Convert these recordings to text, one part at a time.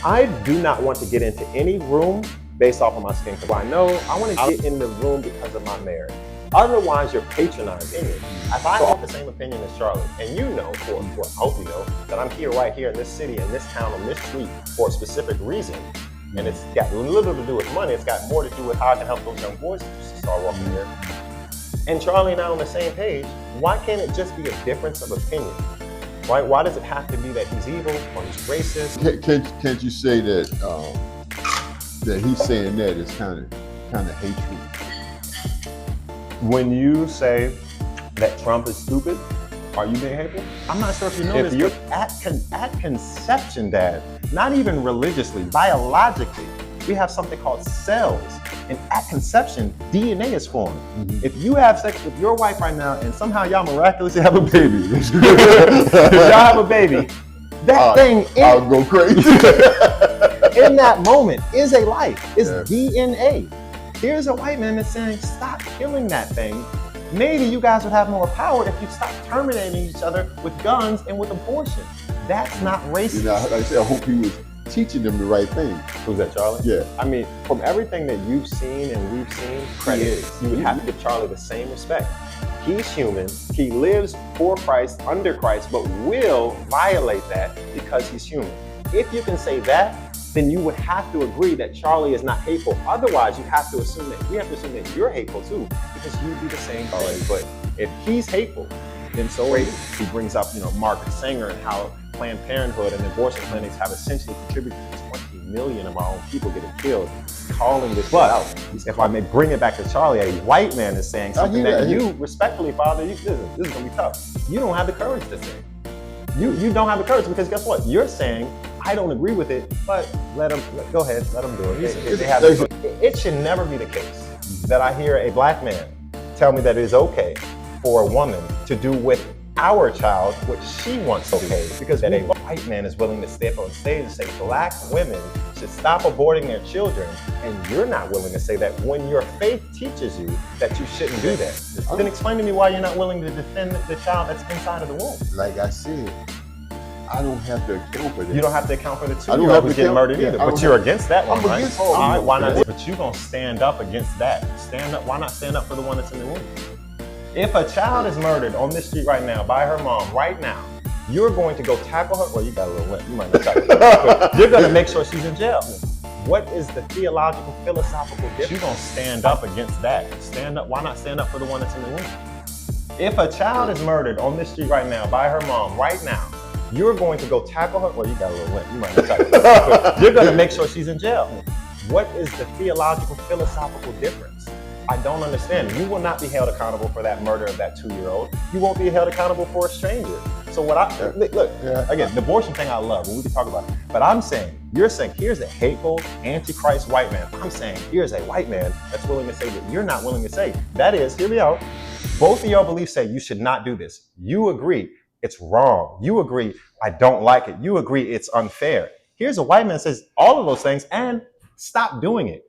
I do not want to get into any room based off of my skin color. I know I want to get in the room because of my marriage. Otherwise, you're patronizing me. If I have the same opinion as Charlie, and you know, I hope you know, that I'm here right here in this city, in this town, on this street for a specific reason, and it's got little to do with money, it's got more to do with how I can help those young boys to start walking here. And Charlie and I on the same page, why can't it just be a difference of opinion? Right? Why does it have to be that he's evil or he's racist? Can't you say that that he's saying that is kind of hateful? When you say that Trump is stupid, are you being hateful? I'm not sure if you know this, but at conception, Dad, not even religiously, biologically, we have something called cells. And at conception, DNA is formed. Mm-hmm. If you have sex with your wife right now and somehow y'all miraculously have a baby, if y'all have a baby, that thing I'll go crazy. in that moment is a life, is DNA. Here's a white man that's saying, stop killing that thing. Maybe you guys would have more power if you stopped terminating each other with guns and with abortion. That's not racist. You know, like I said, I hope he was teaching them the right thing. Who's that, Charlie? Yeah. I mean, from everything that you've seen and we've seen, you would have to give Charlie the same respect. He's human, he lives for Christ, under Christ, but will violate that because he's human. If you can say that, then you would have to agree that Charlie is not hateful. Otherwise, we have to assume that you're hateful too, because you do the same thing. But if he's hateful, then so are you. He brings up, Margaret Sanger and how Planned Parenthood and abortion clinics have essentially contributed to 20 million of our own people getting killed, calling this out. If I may bring it back to Charlie, a white man is saying something that you, respectfully, Father, this is gonna be tough. You don't have the courage to say. You don't have the courage because guess what? You're saying, I don't agree with it, but go ahead, let them do it. It should never be the case that I hear a black man tell me that it is okay for a woman to do with our child what she wants to do, because that a white man is willing to step on stage and say black women should stop aborting their children, and you're not willing to say that when your faith teaches you that you shouldn't do that. Then explain to me why you're not willing to defend the child that's inside of the womb. Like I said, I don't have to account for that. You don't have to account for the 2-year-old who's getting murdered either, but you're against that one, right? All right, why not? But you're gonna stand up against that. Stand up. Why not stand up for the one that's in the womb? If a child is murdered on this street right now by her mom right now, you're going to go tackle her. Well, you got a little limp. You might not tackle her. You're going to make sure she's in jail. What is the theological, philosophical difference? You're going to stand up against that. Stand up. Why not stand up for the one that's in the womb? If a child is murdered on this street right now by her mom right now, you're going to go tackle her. Well, you got a little limp. You might not tackle her. You're going to make sure she's in jail. What is the theological, philosophical difference? I don't understand. You will not be held accountable for that murder of that 2-year-old. You won't be held accountable for a stranger. So again, the abortion thing I love, when we can talk about it. But you're saying, here's a hateful, antichrist white man. I'm saying, here's a white man that's willing to say that you're not willing to say. That is, hear me out. Both of your beliefs say you should not do this. You agree it's wrong. You agree I don't like it. You agree it's unfair. Here's a white man that says all of those things and stop doing it.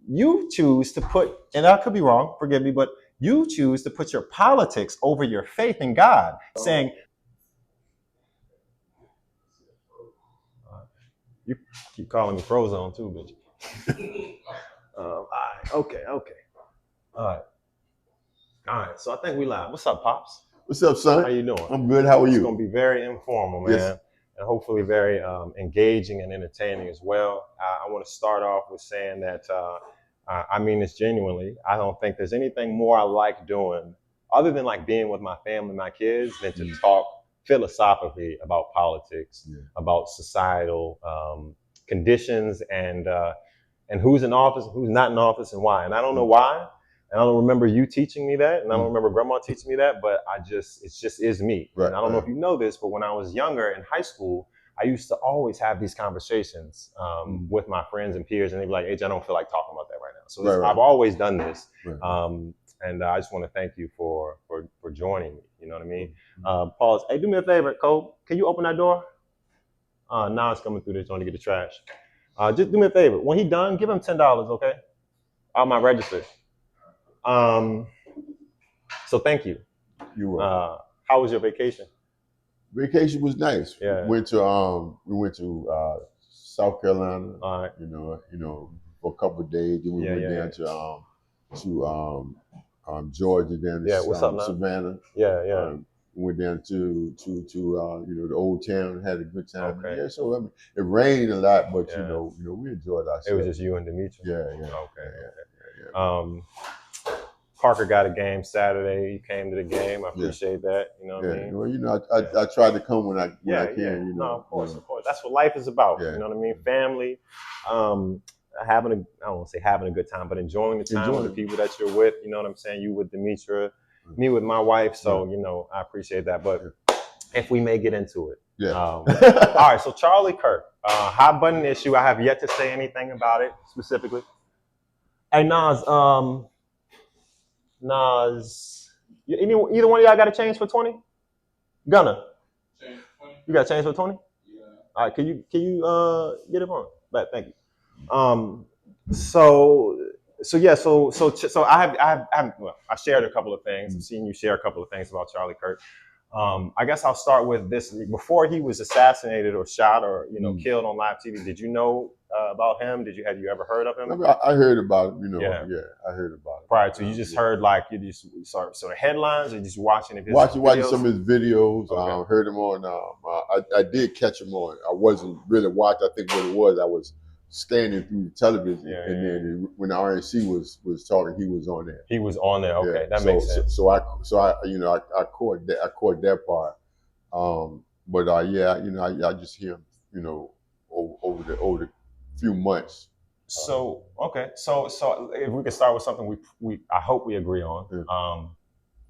You choose to put, and I could be wrong, forgive me, but you choose to put your politics over your faith in God, saying, you keep calling me Frozone too, bitch. All right, okay. All right, so I think we live. What's up, Pops? What's up, son? How you doing? I'm good, how are you? It's gonna be very informal, man. Yes. And hopefully very engaging and entertaining as well. I want to start off with saying that I mean this genuinely. I don't think there's anything more I like doing other than like being with my family, my kids, than to talk philosophically about politics, about societal conditions, and who's in office, who's not in office, and why. And I don't know why. And I don't remember you teaching me that, and I don't remember Grandma teaching me that, but it just is me. Right, and I don't know if you know this, but when I was younger in high school, I used to always have these conversations with my friends and peers, and they'd be like, "Aj, I don't feel like talking about that right now." So I've always done this, and I just want to thank you for joining me. You know what I mean? Pause. Hey, do me a favor, Cole. Can you open that door? Now it's coming through there trying to get the trash. Just do me a favor. When he done, give him $10, okay? On my register. So thank you. You were. How was your vacation? Vacation was nice. Yeah. We went to South Carolina. All right. You know, for a couple of days. Then we went down to Georgia, down to What's up now? Savannah. Yeah. Went down to the old town, had a good time. Okay. Yeah, so I mean, it rained a lot, but Yeah. we enjoyed ourselves. It was just you and Demetri. Yeah. Okay. Parker got a game Saturday. He came to the game. I appreciate that. You know what I mean? Well, I try to come when I can. Yeah. You know, No, of course. That's what life is about. Yeah. You know what I mean? Family. I don't want to say having a good time, but enjoying the time with the people that you're with. You know what I'm saying? You with Demetri, me with my wife. So, I appreciate that. But if we may get into it. Yeah. All right. So Charlie Kirk, hot button issue. I have yet to say anything about it specifically. Hey, Nas, either one of y'all got a change for 20? Gunna. You got a change for 20? Yeah. All right, can you get it on? Right, thank you. So I shared a couple of things. I've seen you share a couple of things about Charlie Kirk. I guess I'll start with this. Before he was assassinated or shot or killed on live TV, did you know about him? Have you ever heard of him? I mean, I heard about it. I heard about it. Prior to you just heard you just sort of headlines, or just watching his watching some of his videos. Okay. Heard him on. I did catch him on. I wasn't really watching. I think what it was, I was scanning through the television, then when the RNC was talking, he was on there. He was on there. Okay, that makes sense. So I caught that. I caught that part. I just hear him, over the few months. So if we could start with something I hope we agree on.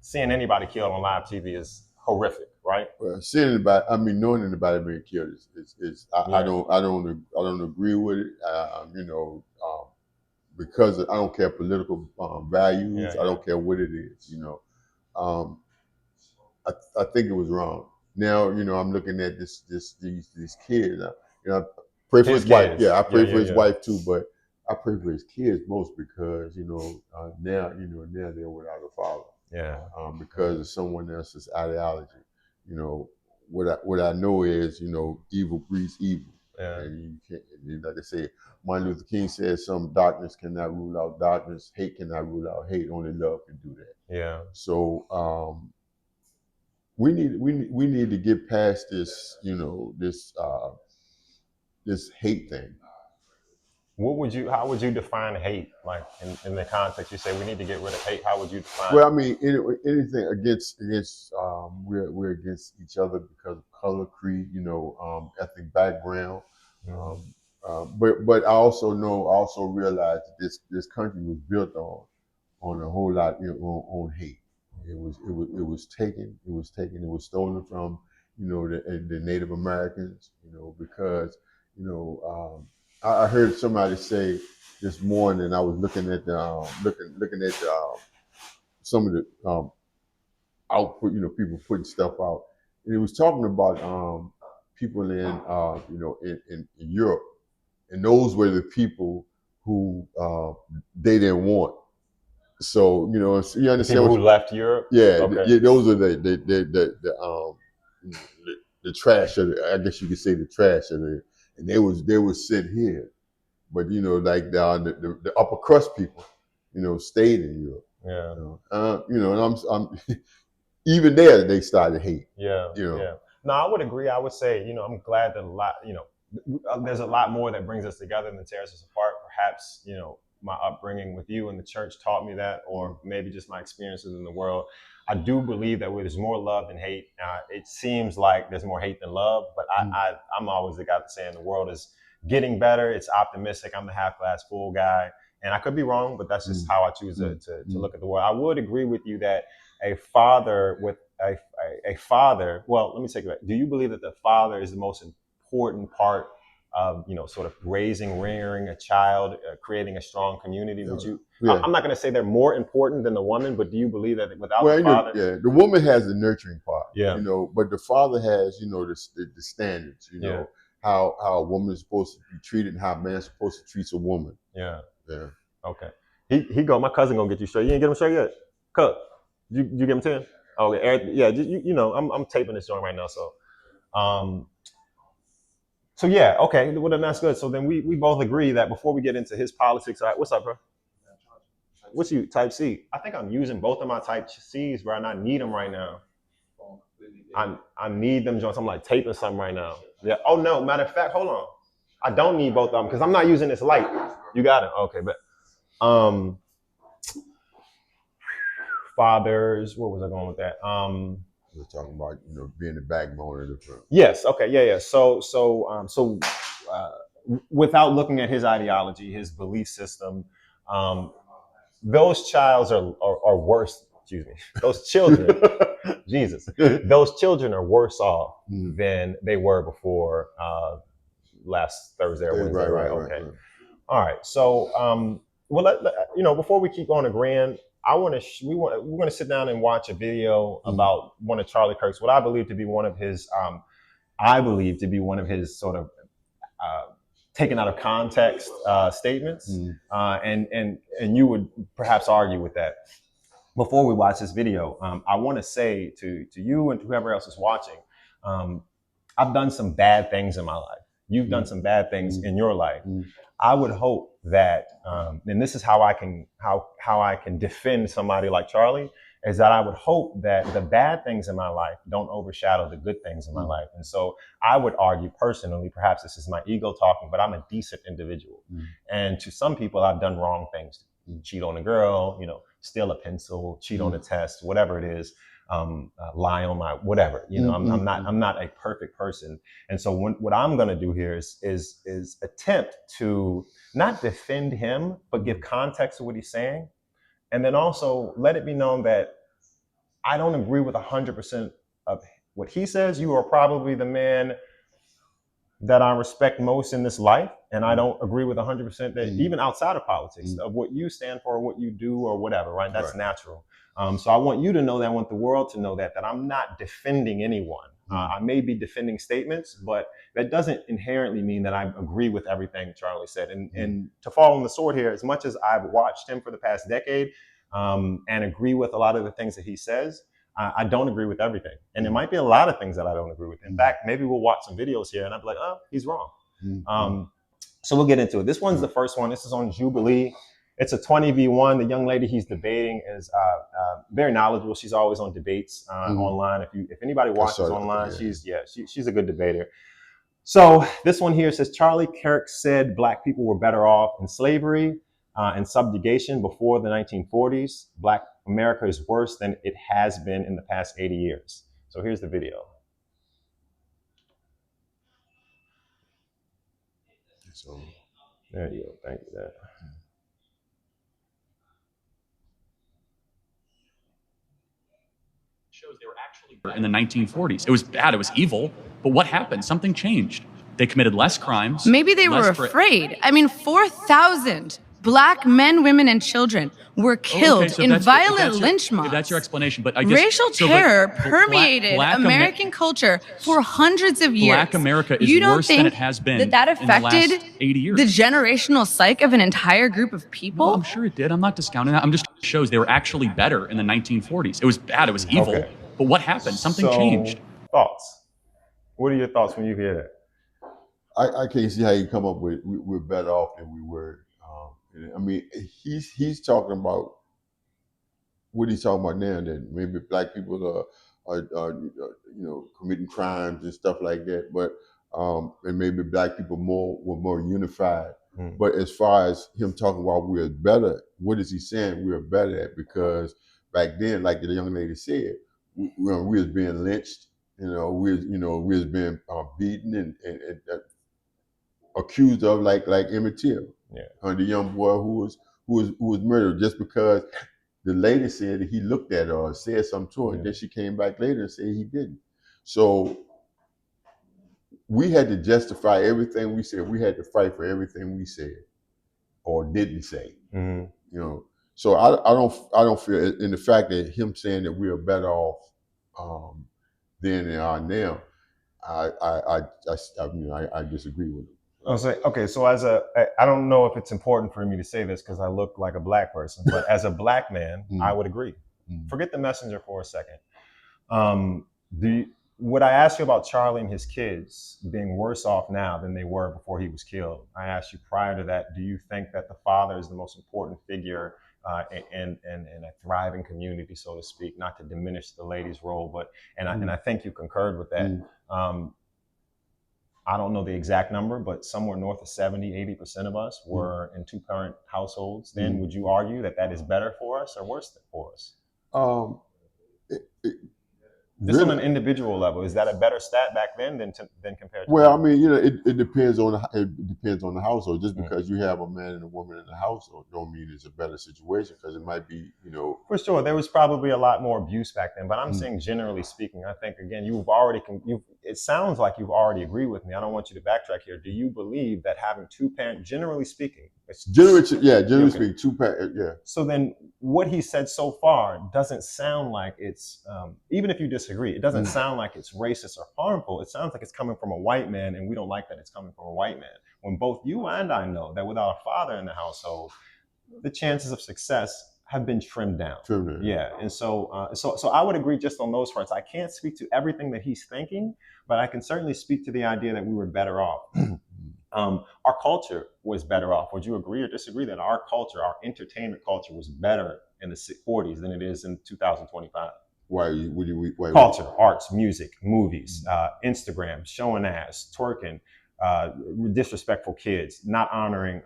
Seeing anybody killed on live TV is horrific, right? Well, knowing anybody being killed is I don't agree with it. Because I don't care political values. I don't care what it is. I think it was wrong. Now I'm looking at these kids. I pray for his wife. Yeah, I pray for his wife too, but I pray for his kids most because now they're without a father. Yeah. Because of someone else's ideology. What I know is evil breeds evil. Yeah. And you can't, like I said, Martin Luther King said, "Some darkness cannot rule out darkness. Hate cannot rule out hate. Only love can do that." Yeah. So we need to get past this, this hate thing. How would you define hate? Like in the context you say we need to get rid of hate, how would you define Well, I mean, anything against we're against each other because of color, creed, ethnic background. But I also realize that this country was built on a whole lot on hate. It was stolen from the Native Americans, because I heard somebody say this morning. I was looking at some of the output, people putting stuff out, and it was talking about people in Europe, and those were the people who they didn't want. So you understand people who left Europe. Yeah, okay. Those are the trash of I guess you could say the trash of and they was sent here, but like the upper crust people, stayed in Europe. Yeah. And I'm even there they started hate. Yeah. Yeah. No, I would agree. I would say I'm glad that there's a lot more that brings us together than tears us apart. Perhaps my upbringing with you in the church taught me that, or maybe just my experiences in the world. I do believe that there's more love than hate. It seems like there's more hate than love, but I'm always the guy that's saying the world is getting better. It's optimistic. I'm the half glass full guy, and I could be wrong, but that's just how I choose to look at the world. I would agree with you that a father with a father. Well, let me take it back. Do you believe that the father is the most important part of sort of rearing a child, creating a strong community? Would you? Yeah. I'm not going to say they're more important than the woman, but do you believe that without the father? The woman has the nurturing part. Yeah. But the father has the standards. How a woman is supposed to be treated and how a man is supposed to treat a woman. Yeah. Yeah. Okay. He go. My cousin gonna get you straight. You ain't get him straight yet. Cut. You give him 10. Okay. Yeah. I'm taping this joint right now, so. So yeah, okay, well then that's good. So then we both agree that before we get into his politics, all right, what's up, bro? What's you, type C? I think I'm using both of my type C's, bro, and I need them right now. I need them joints. I'm like taping something right now. Yeah. Oh no, matter of fact, hold on. I don't need both of them because I'm not using this light. You got it. Okay, but fathers, where was I going with that? We're talking about being the backbone of the firm. Yes. Okay. Yeah. So without looking at his ideology, his belief system, those childs are worse. Excuse me. Those children, Jesus, those children are worse off than they were before last Thursday or Wednesday. Right. Okay. Right. All right. So, well, before we keep on agreeing, we're going to sit down and watch a video about one of Charlie Kirk's, what I believe to be one of his sort of taken out of context statements, and you would perhaps argue with that. Before we watch this video, I want to say to you and to whoever else is watching, I've done some bad things in my life. You've done some bad things in your life. I would hope that, and this is how I can defend somebody like Charlie, is that I would hope that the bad things in my life don't overshadow the good things in my life. And so I would argue personally, perhaps this is my ego talking, but I'm a decent individual. And to some people, I've done wrong things. Cheat on a girl, steal a pencil, cheat on a test, whatever it is, lie on my whatever. I'm not a perfect person. And so what I'm going to do here is attempt to not defend him, but give context to what he's saying. And then also let it be known that I don't agree with 100% of what he says. You are probably the man that I respect most in this life. And I don't agree with 100% that even outside of politics of what you stand for, what you do or whatever, right? That's natural. So I want you to know that, I want the world to know that I'm not defending anyone. I may be defending statements, but that doesn't inherently mean that I agree with everything Charlie said. And to fall on the sword here, as much as I've watched him for the past decade and agree with a lot of the things that he says, I don't agree with everything. And there might be a lot of things that I don't agree with. In fact, maybe we'll watch some videos here and I'll be like, oh, he's wrong. So we'll get into it. This one's the first one. This is on Jubilee. It's a 20v1. The young lady he's debating is very knowledgeable. She's always on debates online. If anybody watches online, she's a good debater. So this one here says, Charlie Kirk said Black people were better off in slavery and subjugation before the 1940s. Black America is worse than it has been in the past 80 years. So here's the video. So there you go. Thank you. That. Shows they were actually in the 1940s. It was bad. It was evil. But what happened? Something changed. They committed less crimes. Maybe they were afraid. I mean, 4,000 Black men, women, and children were killed in violent lynch mobs. That's your explanation, but I guess racial terror permeated American culture for hundreds of years. Black America is worse than it has been that affected in the last 80 years. The generational psyche of an entire group of people? No, I'm sure it did. I'm not discounting that. I'm just shows they were actually better in the 1940s. It was bad. It was evil. Okay. But what happened? Something changed. Thoughts? What are your thoughts when you hear that? I can't see how you come up with we're better off than we were. I mean, he's talking about what he's talking about now, that maybe Black people are committing crimes and stuff like that, but and maybe Black people were more unified. But as far as him talking about we're better, what is he saying we're better at? Because back then, like the young lady said, we was being lynched, we was being beaten and accused of like Emmett Till, the young boy who was murdered just because the lady said that he looked at her or said something to her, and then she came back later and said he didn't. So we had to justify everything we said. We had to fight for everything we said or didn't say. So I don't feel in the fact that him saying that we are better off than they are now. I disagree with him. I'll say, okay, so I don't know if it's important for me to say this because I look like a Black person, but as a Black man, I would agree. Forget the messenger for a second. Would I ask you about Charlie and his kids being worse off now than they were before he was killed? I asked you prior to that, do you think that the father is the most important figure in a thriving community, so to speak, not to diminish the lady's role, but, and I think you concurred with that. I don't know the exact number, but somewhere north of 70, 80% of us were in two-parent households. Then would you argue that that is better for us or worse for us? Just really, on an individual level, is that a better stat back then than compared to? Well, I mean, it depends on the household. Just because you have a man and a woman in the household, don't mean it's a better situation, because it might be, For sure, there was probably a lot more abuse back then, but I'm saying generally speaking, I think again, it sounds like you've already agreed with me. I don't want you to backtrack here. Do you believe that having two parents, generally speaking, speaking, two parents, yeah. So then, what he said so far doesn't sound like it's, even if you disagree, it doesn't sound like it's racist or harmful. It sounds like it's coming from a white man, and we don't like that it's coming from a white man. When both you and I know that without a father in the household, the chances of success have been trimmed down. Yeah, and so I would agree just on those fronts. I can't speak to everything that he's thinking, but I can certainly speak to the idea that we were better off. Our culture was better off. Would you agree or disagree that our culture, our entertainment culture, was better in the 40s than it is in 2025? Why? Culture, arts, music, movies, Instagram, showing ass, twerking, disrespectful kids, not honoring.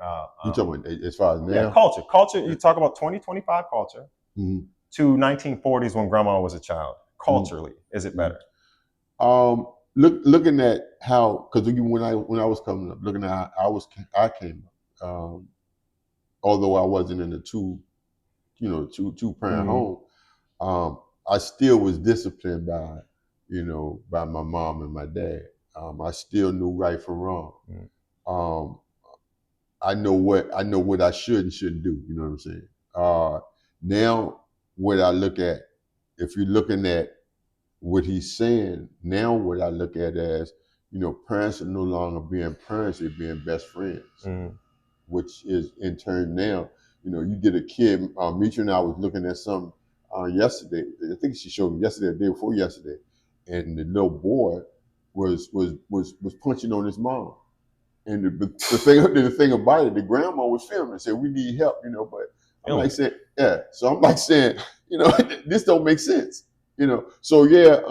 You talking about as far as now? Yeah, culture. You talk about 2025 culture to 1940s when grandma was a child. Culturally, is it better? Looking at how, because when I was coming up, looking at how I came up, although I wasn't in a two parent home, I still was disciplined by my mom and my dad. I still knew right from wrong. I know what I should and shouldn't do. You know what I'm saying? Now, what I look at, if you're looking at what he's saying now, what I look at as, parents are no longer being parents; they're being best friends, which is in turn now, you get a kid. Mitra and I was looking at some yesterday. I think she showed me yesterday, the day before yesterday, and the little boy was punching on his mom. And the thing about it, the grandma was filming and said, "We need help," But I'm like saying, yeah. So I'm like saying, this don't make sense, So yeah,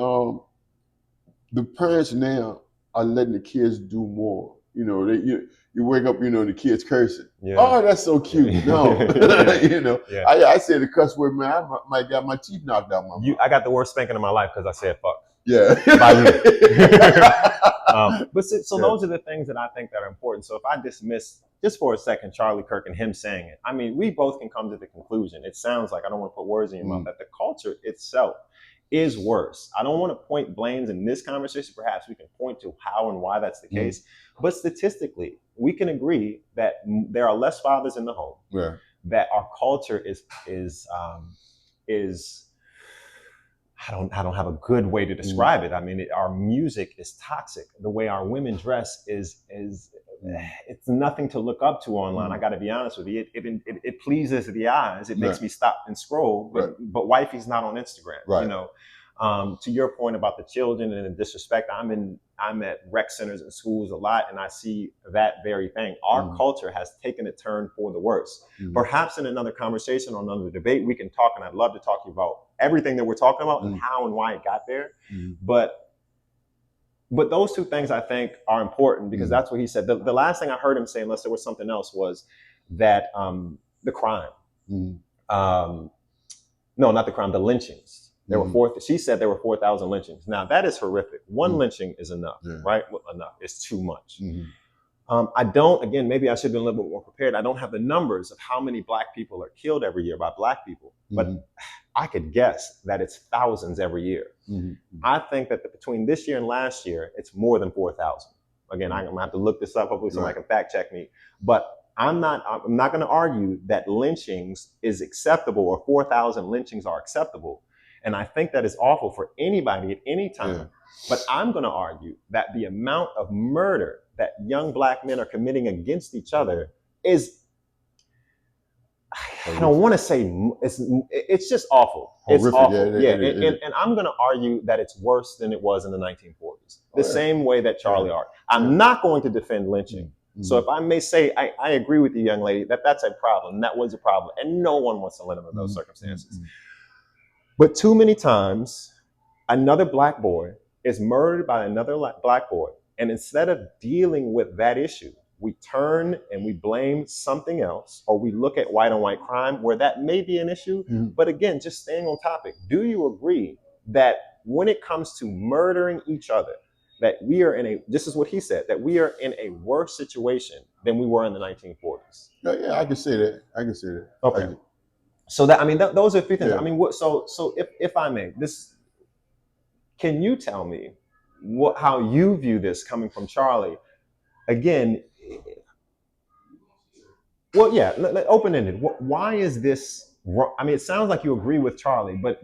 the parents now are letting the kids do more. You wake up, the kids cursing. Yeah. Oh, that's so cute. No, Yeah. I said the cuss word, man. I might got my teeth knocked out my mouth. I got the worst spanking of my life because I said fuck. Yeah. By you. Those are the things that I think that are important. So if I dismiss just for a second Charlie Kirk and him saying it, I mean, we both can come to the conclusion. It sounds like, I don't want to put words in your mouth, that the culture itself is worse. I don't want to point blames in this conversation. Perhaps we can point to how and why that's the case. But statistically, we can agree that there are less fathers in the home. Yeah. That our culture is I don't have a good way to describe it. I mean, our music is toxic. The way our women dress is it's nothing to look up to online. I got to be honest with you. It pleases the eyes. It makes me stop and scroll. But wifey's not on Instagram. Right. To your point about the children and the disrespect, I'm at rec centers and schools a lot, and I see that very thing. Our culture has taken a turn for the worse. Perhaps in another conversation or another debate, we can talk, and I'd love to talk to you about everything that we're talking about and how and why it got there. But those two things I think are important, because that's what he said. The last thing I heard him say, unless there was something else, was that the crime. No, not the crime, the lynchings. She said there were 4,000 lynchings. Now that is horrific. One lynching is enough, right? Well, enough. It's too much. Maybe I should have been a little bit more prepared. I don't have the numbers of how many Black people are killed every year by Black people, but I could guess that it's thousands every year. I think that between this year and last year, it's more than 4,000. Again, I'm gonna have to look this up. Hopefully somebody can fact check me. But I'm not going to argue that lynchings is acceptable or 4,000 lynchings are acceptable. And I think that is awful for anybody at any time. But I'm going to argue that the amount of murder that young Black men are committing against each other is, I don't want to say it's just awful. It's awful. Yeah. And I'm going to argue that it's worse than it was in the 1940s. The same way that Charlie argued. I'm not going to defend lynching. So if I may say, I agree with you, young lady, that's a problem. That was a problem. And no one wants to let him in those circumstances. But too many times, another black boy is murdered by another black boy. And instead of dealing with that issue, we turn and we blame something else, or we look at white on white crime where that may be an issue. But again, just staying on topic, do you agree that when it comes to murdering each other, that we are this is what he said, that we are in a worse situation than we were in the 1940s? Yeah, I can say that. Okay. So that, I mean, those are three things. Yeah. I mean, so if I may, can you tell me how you view this coming from Charlie? Again, well, yeah, open-ended. Why is this wrong? I mean, it sounds like you agree with Charlie, but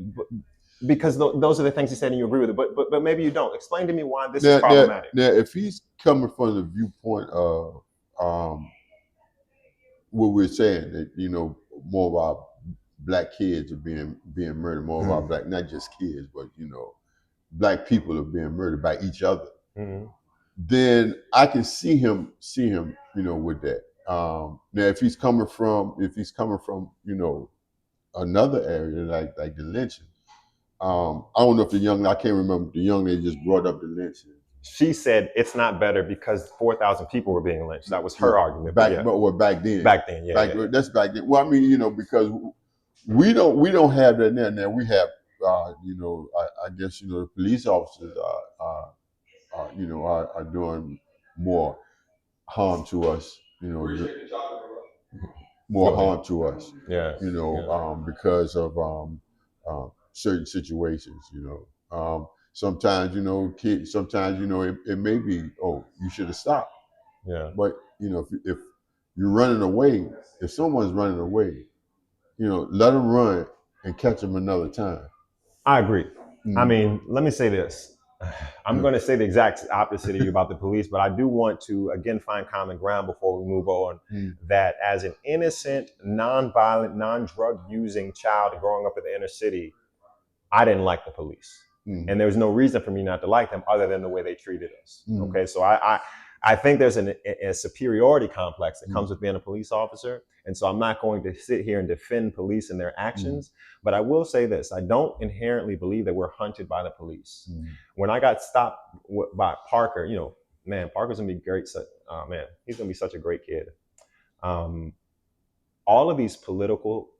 because those are the things he said and you agree with it, but maybe you don't. Explain to me why this is problematic. Now, if he's coming from the viewpoint of what we're saying, that, you know, more of our black kids are being murdered, more of our black, not just kids, but, you know, black people are being murdered by each other, then I can see him, you know, with that. Now, if he's coming from, you know, another area like the lynching, I don't know if I can't remember, the young lady just brought up the lynching. She said it's not better because 4,000 people were being lynched. That was her argument. Back then. Back then, yeah. That's back then. Well, I mean, you know, because we don't have that now. Now we have, you know, I guess, you know, the police officers you know, are doing more harm to us. You know, more harm to us. Yeah. You know, because of certain situations. You know, sometimes, you know, it may be, oh, you should have stopped. Yeah. But, you know, if you're running away, if someone's running away, you know, let them run and catch them another time. I agree. I mean, let me say this. I'm going to say the exact opposite of you about the police, but I do want to, again, find common ground before we move on, that as an innocent, non-violent, non-drug using child growing up in the inner city, I didn't like the police. And there's no reason for me not to like them other than the way they treated us. Okay, so I think there's a superiority complex that comes with being a police officer. And so I'm not going to sit here and defend police and their actions, but I will say this. I don't inherently believe that we're hunted by the police. When I got stopped by Parker, you know, man, Parker's gonna be great. Man, he's gonna be such a great kid. All of these political,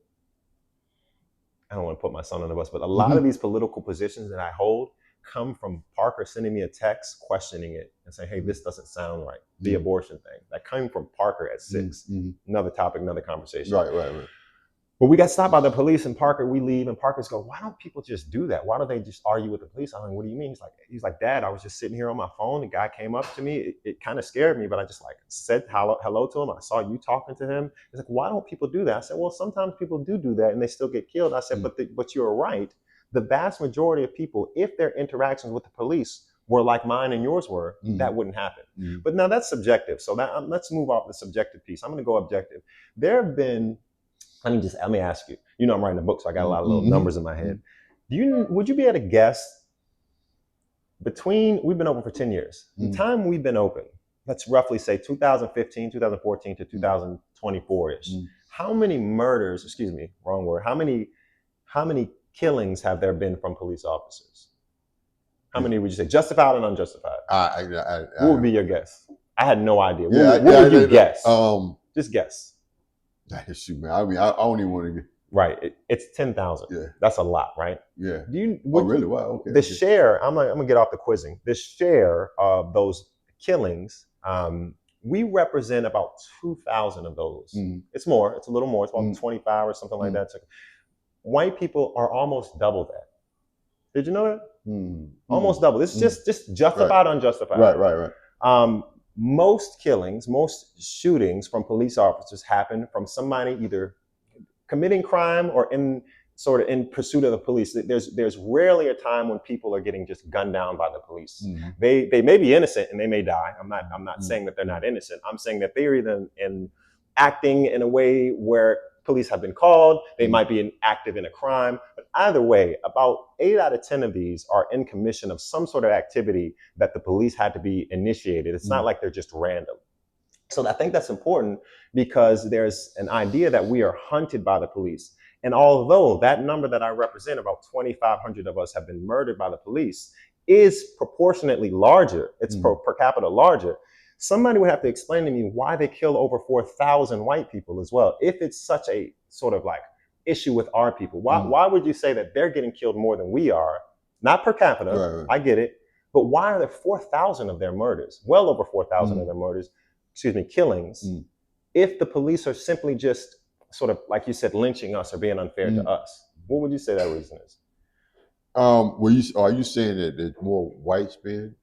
I don't want to put my son on the bus, but a lot of these political positions that I hold come from Parker sending me a text questioning it and saying, hey, this doesn't sound right. The abortion thing. That came from Parker at 6. Another topic, another conversation. Right. But we got stopped by the police and Parker, we leave and Parker's go, why don't people just do that? Why don't they just argue with the police? I'm like, what do you mean? He's like, Dad, I was just sitting here on my phone. The guy came up to me. It kind of scared me, but I just like said hello to him. I saw you talking to him. He's like, why don't people do that? I said, well, sometimes people do that and they still get killed. I said, but you're right. The vast majority of people, if their interactions with the police were like mine and yours were, that wouldn't happen. But now that's subjective. So let's move off the subjective piece. I'm going to go objective. There have been, let me ask you, you know, I'm writing a book, so I got a lot of little numbers in my head. Would you be able to guess we've been open for 10 years. The time we've been open, let's roughly say 2015, 2014 to 2024-ish. How many murders, how many killings have there been from police officers? How many would you say, justified and unjustified? What would be your guess? I had no idea. What would you guess? Just guess. Shoot, man. I mean, I don't even want to get... Right. It's 10,000. Yeah. That's a lot, right? Yeah. Really? Wow. Okay. The share, I'm going to get off the quizzing. The share of those killings, we represent about 2,000 of those. It's more. It's a little more. It's about 25 or something like that. So white people are almost double that. Did you know that? Almost double. This is just justified, unjustified. Right. Most killings, most shootings from police officers happen from somebody either committing crime or in pursuit of the police. There's rarely a time when people are getting just gunned down by the police. They may be innocent and they may die. I'm not saying that they're not innocent. I'm saying that they're either acting in a way where police have been called, they might be active in a crime, but either way, about 8 out of 10 of these are in commission of some sort of activity that the police had to be initiated. It's not like they're just random. So I think that's important because there's an idea that we are hunted by the police. And although that number that I represent, about 2,500 of us have been murdered by the police, is proportionately larger, it's per capita larger, somebody would have to explain to me why they kill over 4,000 white people as well. If it's such a sort of like issue with our people, why would you say that they're getting killed more than we are? Not per capita, right. I get it. But why are there 4,000 of their murders, well over 4,000 of their murders, killings, if the police are simply just sort of, like you said, lynching us or being unfair to us? What would you say that reason is? Are you saying that there's more white spend?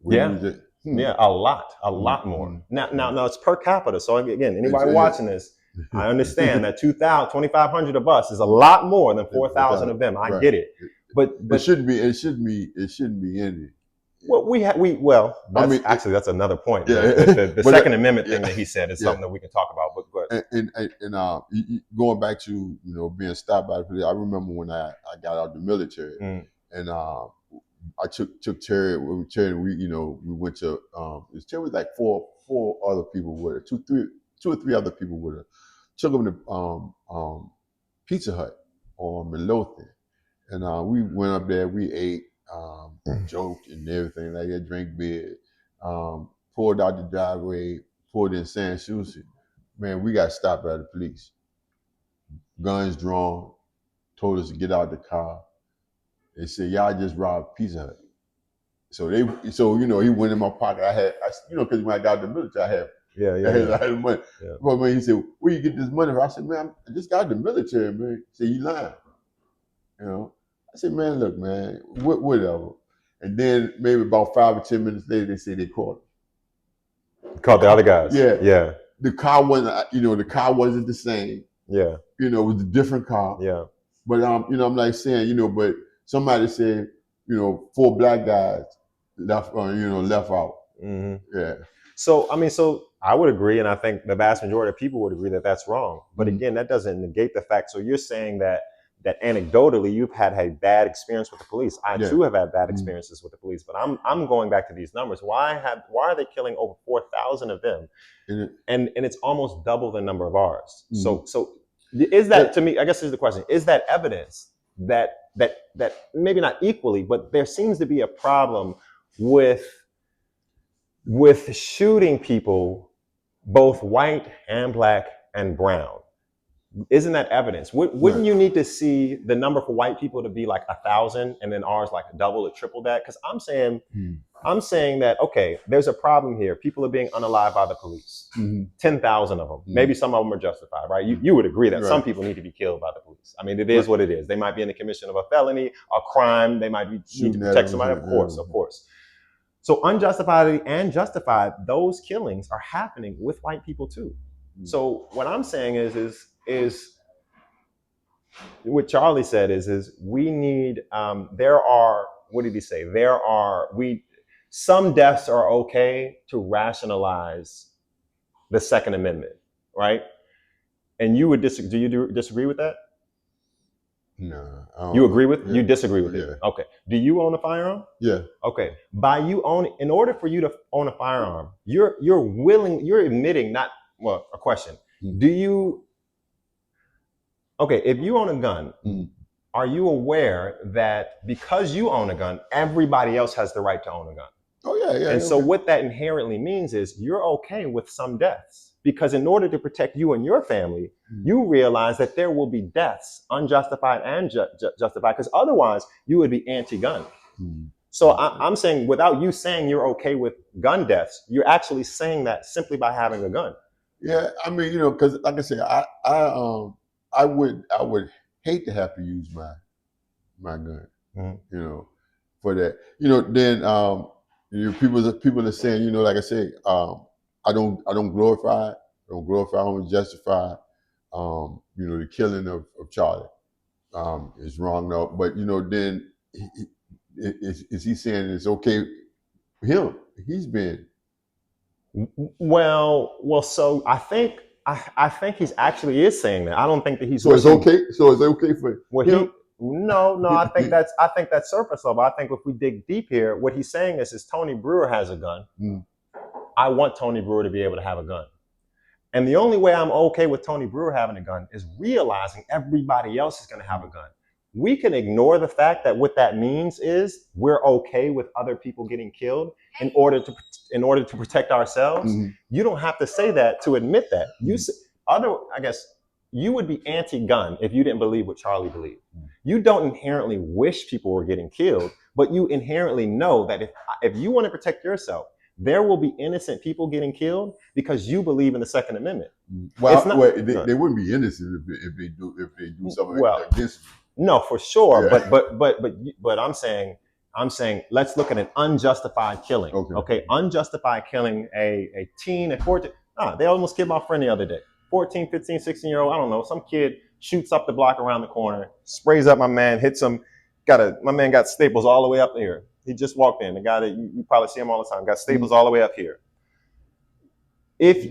Yeah, a lot more. Now it's per capita. So again, anybody watching this, I understand that 2,500 of us is a lot more than 4,000 of them. I get it, but it shouldn't be any. Well, that's another point. Yeah. The Second Amendment thing that he said is something that we can talk about. But go ahead. And going back to being stopped by the police, I remember when I got out of the military, and I took Terry. We went to Terry was like four other people with her, two or three other people with her. Took them to Pizza Hut on Midlothian, and we went up there. We ate. Joked and everything like that, drank beer, pulled out the driveway, pulled in San Souci. Man, we got stopped by the police. Guns drawn, told us to get out the car. They said, y'all just robbed Pizza Hut. So he went in my pocket. Because when I got out of the military, I had money. Yeah. But man, he said, where you get this money from? I said, man, I just got out of the military, man. He said, you lying. I said, man, look, man, whatever. And then maybe about 5 or 10 minutes later, they say they caught him. Caught the other guys. Yeah. The car wasn't the same. Yeah. It was a different car. Yeah. But I'm like saying, but somebody said, 4 black guys left out. Mm-hmm. Yeah. So I would agree, and I think the vast majority of people would agree that that's wrong. But again, that doesn't negate the fact. So you're saying that anecdotally you've had a bad experience with the police. I too have had bad experiences with the police, but I'm going back to these numbers. Why are they killing over 4,000 of them? And it's almost double the number of ours. So is that, to me, I guess is the question, is that evidence that maybe not equally, but there seems to be a problem with shooting people, both white and black and brown? Isn't that evidence? Wouldn't you need to see the number for white people to be like 1,000 and then ours like double or triple that? Because I'm saying that, okay, there's a problem here. People are being unalived by the police. 10,000 of them. Maybe some of them are justified, right? You would agree that some people need to be killed by the police. I mean, it is what it is. They might be in the commission of a felony, a crime. They might need to protect somebody. Of course. So unjustified and justified, those killings are happening with white people too. So what I'm saying is what Charlie said is we need, there are, what did he say? Some deaths are okay to rationalize the Second Amendment, right? And you would disagree, do you disagree with that? No. You agree with, you disagree with it? Okay. Do you own a firearm? Yeah. Okay. In order for you to own a firearm, you're admitting a question. If you own a gun, are you aware that because you own a gun, everybody else has the right to own a gun? Oh, yeah. And so what that inherently means is you're okay with some deaths, because in order to protect you and your family, you realize that there will be deaths, unjustified and justified, because otherwise you would be anti-gun. So I'm saying, without you saying you're okay with gun deaths, you're actually saying that simply by having a gun. Yeah, I mean, because like I said, I would hate to have to use my gun, for that. Then people are saying, like I say, I don't glorify it. I don't glorify, I don't justify, the killing of Charlie. Is wrong though, but then is he saying it's okay for him? He's been. Well, so I think I think he's actually is saying that. I don't think that he's. So it's okay. So it's okay for him. No. I think that's surface level. I think if we dig deep here, what he's saying is Tony Brewer has a gun. I want Tony Brewer to be able to have a gun. And the only way I'm okay with Tony Brewer having a gun is realizing everybody else is going to have a gun. We can ignore the fact that what that means is we're okay with other people getting killed in order to protect ourselves. You don't have to say that to admit that. I guess you would be anti-gun if you didn't believe what Charlie believed. You don't inherently wish people were getting killed, but you inherently know that if you want to protect yourself, there will be innocent people getting killed because you believe in the Second Amendment. Well, they wouldn't be innocent if they do something against you. No, for sure. Yeah. But I'm saying let's look at an unjustified killing. Okay. Unjustified killing a teen at 14. They almost killed my friend the other day. 14, 15, 16-year-old, I don't know, some kid shoots up the block around the corner, sprays up my man, hits him. My man got staples all the way up here. He just walked in. The guy that you probably see him all the time, got staples all the way up here. If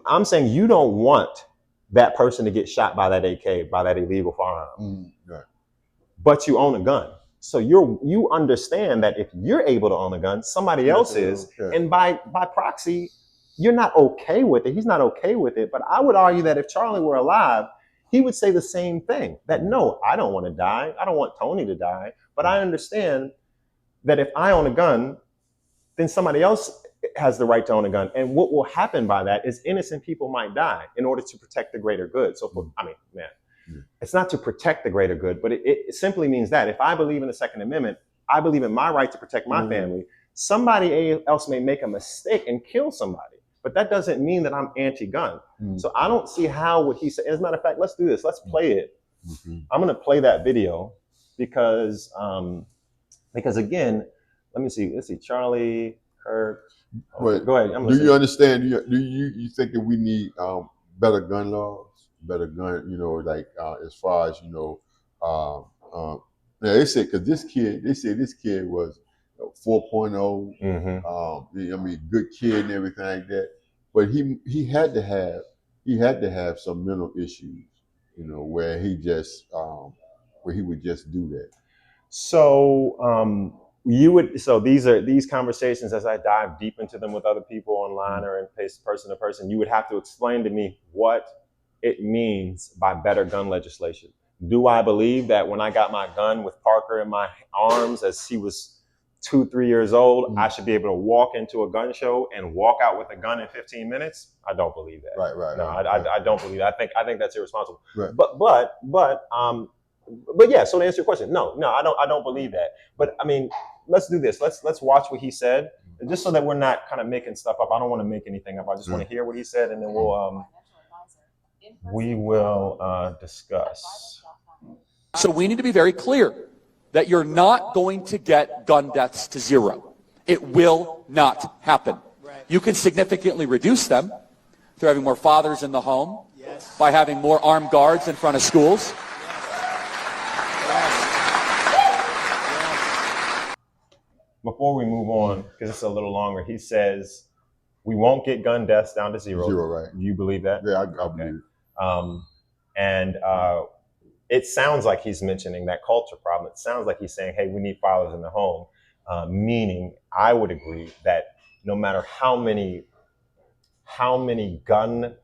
I'm saying you don't want that person to get shot by that AK, by that illegal firearm, right. But you own a gun. So you understand that if you're able to own a gun, somebody else is. Yeah. And by proxy, you're not okay with it. He's not okay with it. But I would argue that if Charlie were alive, he would say the same thing. That no, I don't want to die. I don't want Tony to die. But I understand that if I own a gun, then somebody else has the right to own a gun. And what will happen by that is innocent people might die in order to protect the greater good. So, it's not to protect the greater good, but it simply means that if I believe in the Second Amendment, I believe in my right to protect my family. Somebody else may make a mistake and kill somebody, but that doesn't mean that I'm anti-gun. So I don't see how what he said. As a matter of fact, let's do this. Let's play it. I'm going to play that video because again, let me see. Let's see. Charlie Kirk. Go ahead. Do you understand? Do you think that we need better gun laws? Better gun, as far as now they say because this kid was 4.0. Good kid and everything like that. But he had to have some mental issues, where he would just do that. So these conversations, as I dive deep into them with other people online or in person to person, you would have to explain to me what it means by better gun legislation. Do I believe that when I got my gun with Parker in my arms as he was 2-3 years old, I should be able to walk into a gun show and walk out with a gun in 15 minutes? I don't believe that. Right. No, I don't believe that. I think that's irresponsible. Right. But yeah. So to answer your question, no, I don't believe that. But let's do this. Let's watch what he said, just so that we're not kind of making stuff up. I don't want to make anything up. I just want to hear what he said, and then we will discuss. So we need to be very clear that you're not going to get gun deaths to zero. It will not happen. You can significantly reduce them through having more fathers in the home, by having more armed guards in front of schools. Before we move on, because it's a little longer, he says we won't get gun deaths down to zero. Right. Do you believe that? Yeah, I believe it. And it sounds like he's mentioning that culture problem. It sounds like he's saying, hey, we need fathers in the home, meaning I would agree that no matter how many gun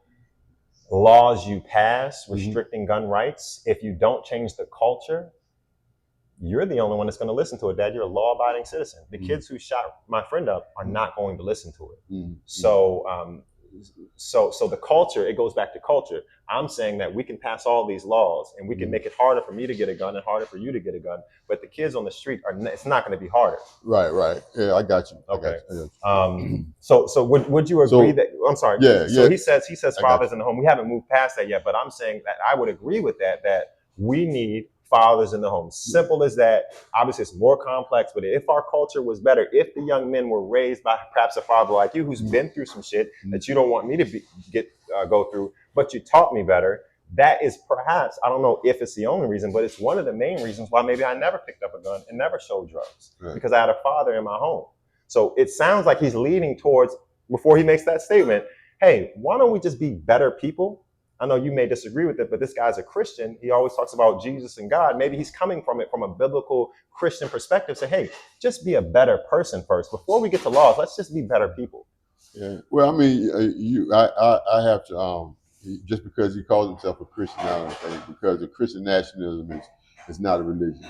laws you pass restricting gun rights, if you don't change the culture, you're the only one that's going to listen to it, Dad. You're a law-abiding citizen. The kids who shot my friend up are not going to listen to it. So the culture, it goes back to culture. I'm saying that we can pass all these laws and we can make it harder for me to get a gun and harder for you to get a gun. But the kids on the street it's not going to be harder. Right. Yeah, I got you. Okay. So would you agree that? I'm sorry. Yeah. So he says fathers in the home. We haven't moved past that yet, but I'm saying that I would agree with that we need fathers in the home. Simple as that. Obviously, it's more complex, but if our culture was better, if the young men were raised by perhaps a father like you who's been through some shit that you don't want me to go through, but you taught me better, that is perhaps, I don't know if it's the only reason, but it's one of the main reasons why maybe I never picked up a gun and never showed drugs, because I had a father in my home. So it sounds like he's leading towards, before he makes that statement, hey, why don't we just be better people? I know you may disagree with it, but this guy's a Christian. He always talks about Jesus and God. Maybe he's coming from it from a biblical Christian perspective. Say, hey, just be a better person first. Before we get to laws, let's just be better people. Yeah. Well, I mean, I have to, just because he calls himself a Christian, I don't think, because the Christian nationalism is not a religion.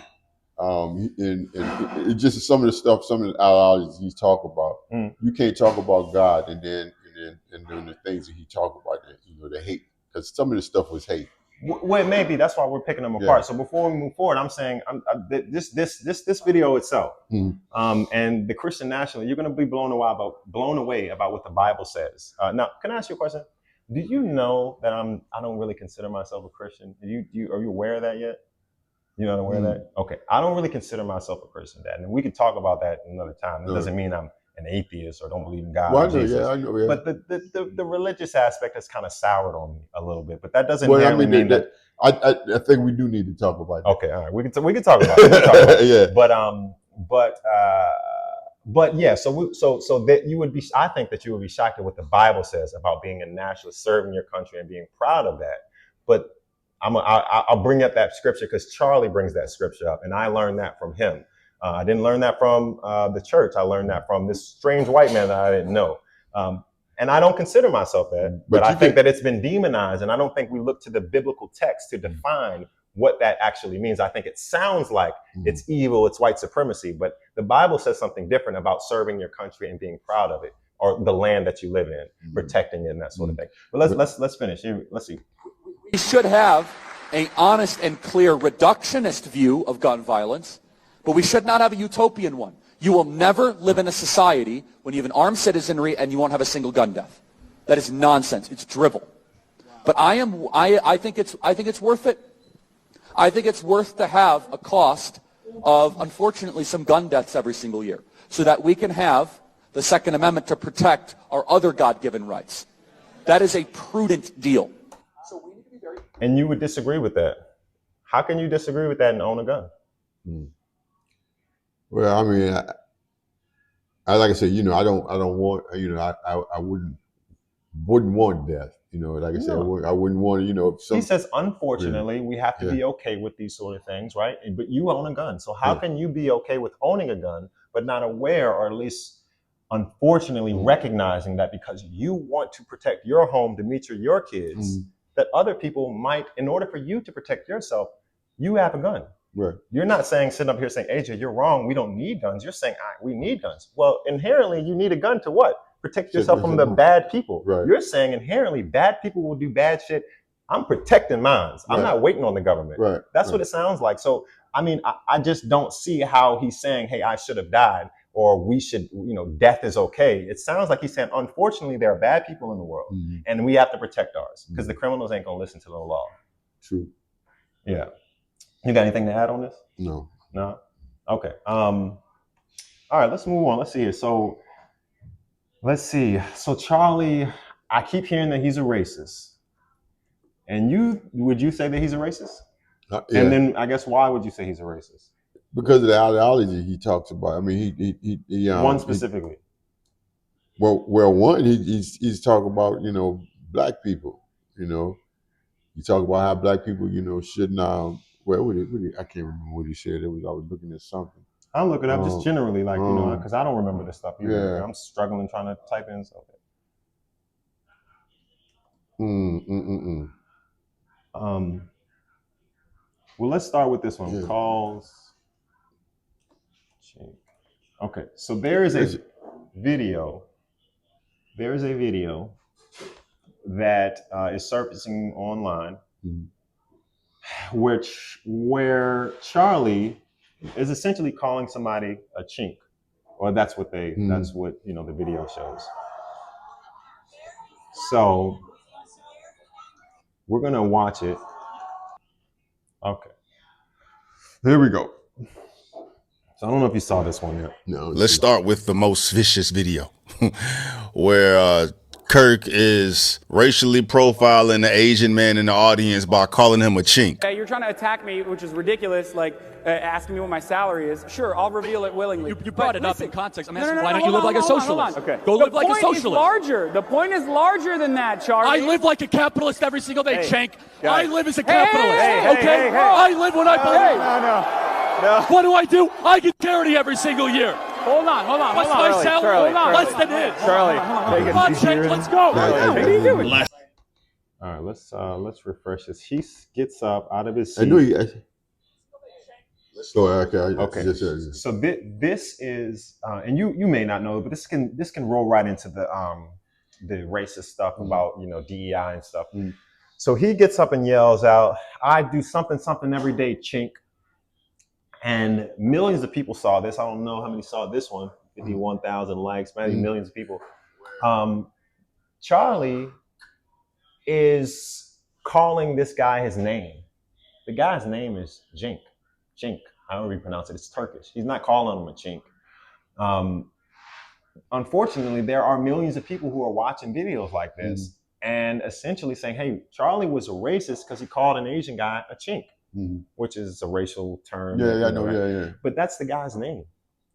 And it just some of the stuff, some of the ideologies he talk about. You can't talk about God and then the things that he talk about, the hate, because some of the stuff was hate. Well, maybe that's why we're picking them apart. Yeah. So before we move forward, I'm saying this video itself, and the Christian national, you're going to be blown away about what the Bible says. Now, can I ask you a question? Do you know that I don't really consider myself a Christian? Are you aware of that yet? You're not aware of that? Okay, I don't really consider myself a Christian, Dad, and we can talk about that another time. It doesn't mean I'm an atheist or don't believe in God or Jesus. I know, yeah. But the religious aspect has kind of soured on me a little bit. But that doesn't mean that. I think we do need to talk about that. Okay, all right, we can talk about it. Yeah. But yeah, so that you would be. I think that you would be shocked at what the Bible says about being a nationalist, serving your country, and being proud of that. But I'll bring up that scripture because Charlie brings that scripture up, and I learned that from him. I didn't learn that from the church. I learned that from this strange white man that I didn't know. And I don't consider myself that, but I think that it's been demonized, and I don't think we look to the biblical text to define what that actually means. I think it sounds like it's evil, it's white supremacy, but the Bible says something different about serving your country and being proud of it, or the land that you live in, protecting it, and that sort of thing. But let's finish. Let's see. We should have an honest and clear reductionist view of gun violence, but we should not have a utopian one. You will never live in a society when you have an armed citizenry and you won't have a single gun death. That is nonsense. It's drivel. But I think it's worth it. I think it's worth to have a cost of, unfortunately, some gun deaths every single year so that we can have the Second Amendment to protect our other God-given rights. That is a prudent deal. So we need to be very. And you would disagree with that? How can you disagree with that and own a gun? Well, I mean, I like I said, I don't want, I wouldn't want death. Like I said, I wouldn't want, he says, unfortunately, we have to be okay with these sort of things, right? But you own a gun. So how can you be okay with owning a gun, but not aware, or at least unfortunately recognizing that because you want to protect your home, Demetria, your kids, that other people might, in order for you to protect yourself, you have a gun. Right. You're not sitting up here saying, AJ, you're wrong. We don't need guns. You're saying, we need guns. Well, inherently, you need a gun to what? Protect yourself from the bad people. Right. You're saying inherently bad people will do bad shit. I'm protecting mine. I'm not waiting on the government. Right. That's what it sounds like. So, I mean, I just don't see how he's saying, hey, I should have died, or we should, death is okay. It sounds like he's saying, unfortunately, there are bad people in the world, and we have to protect ours because the criminals ain't going to listen to the law. True. Yeah. You got anything to add on this? No. No? Okay. All right, let's move on. Let's see here. So Charlie, I keep hearing that he's a racist. And would you say that he's a racist? Yeah. And then I guess why would you say he's a racist? Because of the ideology he talks about. I mean, he one specifically. One, he's talking about, black people, He talk about how black people, shouldn't, I can't remember what he said. I was looking at something. I'm looking up just generally, because I don't remember this stuff either. Yeah. I'm struggling trying to type in something. Well, let's start with this one. Yeah. Calls. Okay, so there is a video. There is a video that is surfacing online, where Charlie is essentially calling somebody a chink, or that's what the video shows. So we're gonna watch it. Okay, here we go. So I don't know if you saw this one yet. No. Let's start with the most vicious video, where Kirk is racially profiling the Asian man in the audience by calling him a chink. Hey, you're trying to attack me, which is ridiculous, like asking me what my salary is. Sure, I'll reveal it willingly. You brought it up in context. I'm asking, no, why don't you live like a socialist? Okay. Go live like a socialist. The point is larger than that, Charlie. I live like a capitalist every single day, Chank. I live as a Hey, capitalist, okay? I live what I believe. No. What do I do? I get charity every single year. Hold on. What's my salary? Less than his. Charlie, Come on, Chank, let's go. What are you doing? All right, let's refresh this. He gets up out of his seat. I knew you. Okay. So this is, and you may not know, but this can roll right into the racist stuff about DEI and stuff. So he gets up and yells out, "I do something every day, chink." And millions of people saw this. I don't know how many saw this one. 51,000 likes, maybe millions of people. Charlie is calling this guy his name. The guy's name is Jink. Jink. I don't really pronounce it. It's Turkish. He's not calling him a chink. Unfortunately, there are millions of people who are watching videos like this and essentially saying, hey, Charlie was a racist because he called an Asian guy a chink, which is a racial term. Yeah. But that's the guy's name.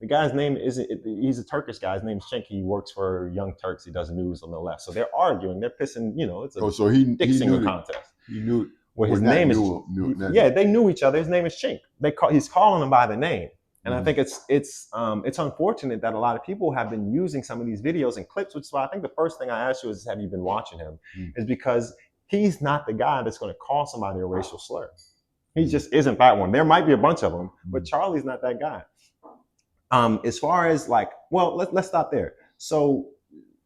The guy's name he's a Turkish guy. His name's Chink. He works for Young Turks. He does news on the left. So they're arguing. They're pissing, it's a dick singer contest. He knew Well, his name is. Yeah, they knew each other. His name is Chink. He's calling him by the name, and I think it's unfortunate that a lot of people have been using some of these videos and clips. Which is why I think the first thing I asked you is, have you been watching him? Is because he's not the guy that's going to call somebody a racial slur. He just isn't that one. There might be a bunch of them, but Charlie's not that guy. As far as let's stop there. So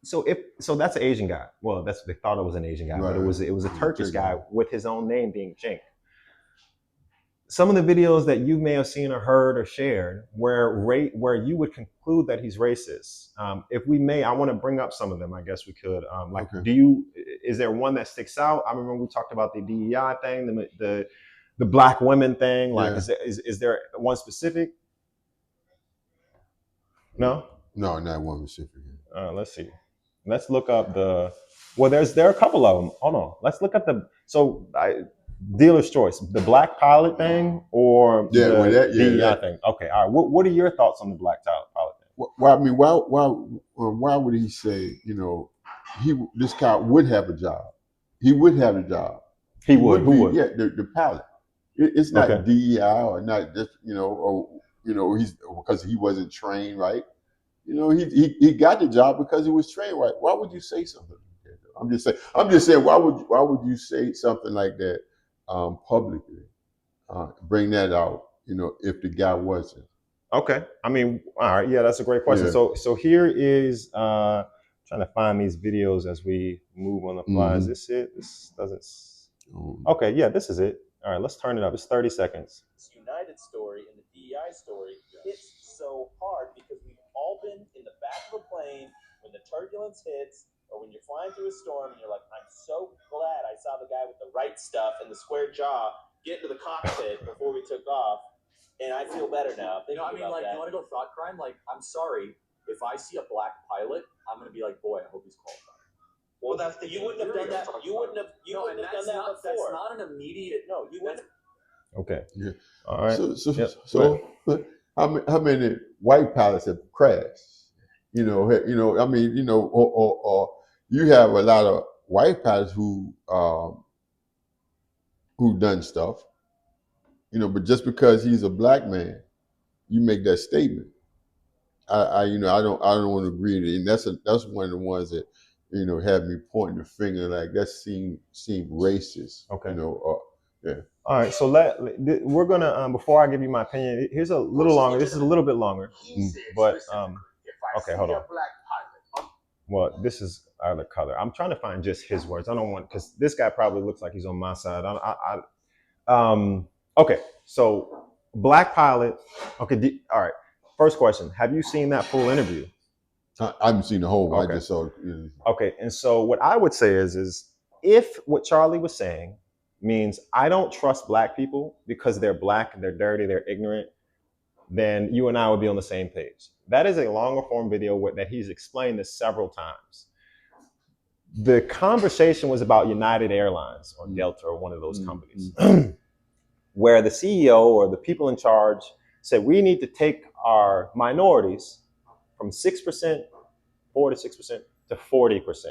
that's an Asian guy. Well, they thought it was an Asian guy, but it was a Turkish guy with his own name being Jink. Some of the videos that you may have seen or heard or shared where you would conclude that he's racist. If we may, I want to bring up some of them. I guess we could. Is there one that sticks out? I remember we talked about the DEI thing, the black women thing. Is there one specific? No, not one specific. Let's see. Let's look up there are a couple of them. Hold on. Let's look up dealer's choice, the black pilot thing or the DEI thing. Okay. All right. What are your thoughts on the black pilot thing? Well, I mean, why would he say, this guy would have a job? He would have a job. He would. Who would? Yeah, the pilot. It's not DEI or not just, he's because he wasn't trained right. He got the job because he was trained right. Why would you say something like that? I'm just saying. Why would you say something like that publicly? Bring that out. If the guy wasn't. Okay. I mean, all right. Yeah, that's a great question. Yeah. So here is trying to find these videos as we move on the fly. Is this it? This doesn't. Okay. Yeah, this is it. All right. Let's turn it up. It's 30 seconds. This United story and the DEI story hits so hard because we've all been in the back of a plane when the turbulence hits or when you're flying through a storm and you're like, I'm so glad I saw the guy with the right stuff and the square jaw get into the cockpit before we took off, and I feel better now. You want to go thought crime? Like, I'm sorry, if I see a black pilot, I'm going to be like, boy, I hope he's qualified. Well, that's you wouldn't have done that. You wouldn't have done that before. That's not an immediate. No, you wouldn't. Okay. Yeah. All right. So how many white pilots have crashed? Or you have a lot of white pilots who done stuff. But just because he's a black man, you make that statement. I don't want to agree to it. And that's one of the ones that had me pointing the finger like that seemed racist. Okay. Yeah. All right, so we're gonna before I give you my opinion, here's a little longer. This is a little bit longer, but okay, hold on. Well, this is out of color. I'm trying to find just his words. I don't want because this guy probably looks like he's on my side. Okay, so black pilot. Okay, all right. First question: have you seen that full interview? I haven't seen the whole. Okay. I just saw. Okay, and so what I would say is if what Charlie was saying means I don't trust black people because they're black, they're dirty, they're ignorant, then you and I would be on the same page. That is a longer form video that he's explained this several times. The conversation was about United Airlines or Delta or one of those companies, where the CEO or the people in charge said, we need to take our minorities from 6%, 4 to 6% to 40%.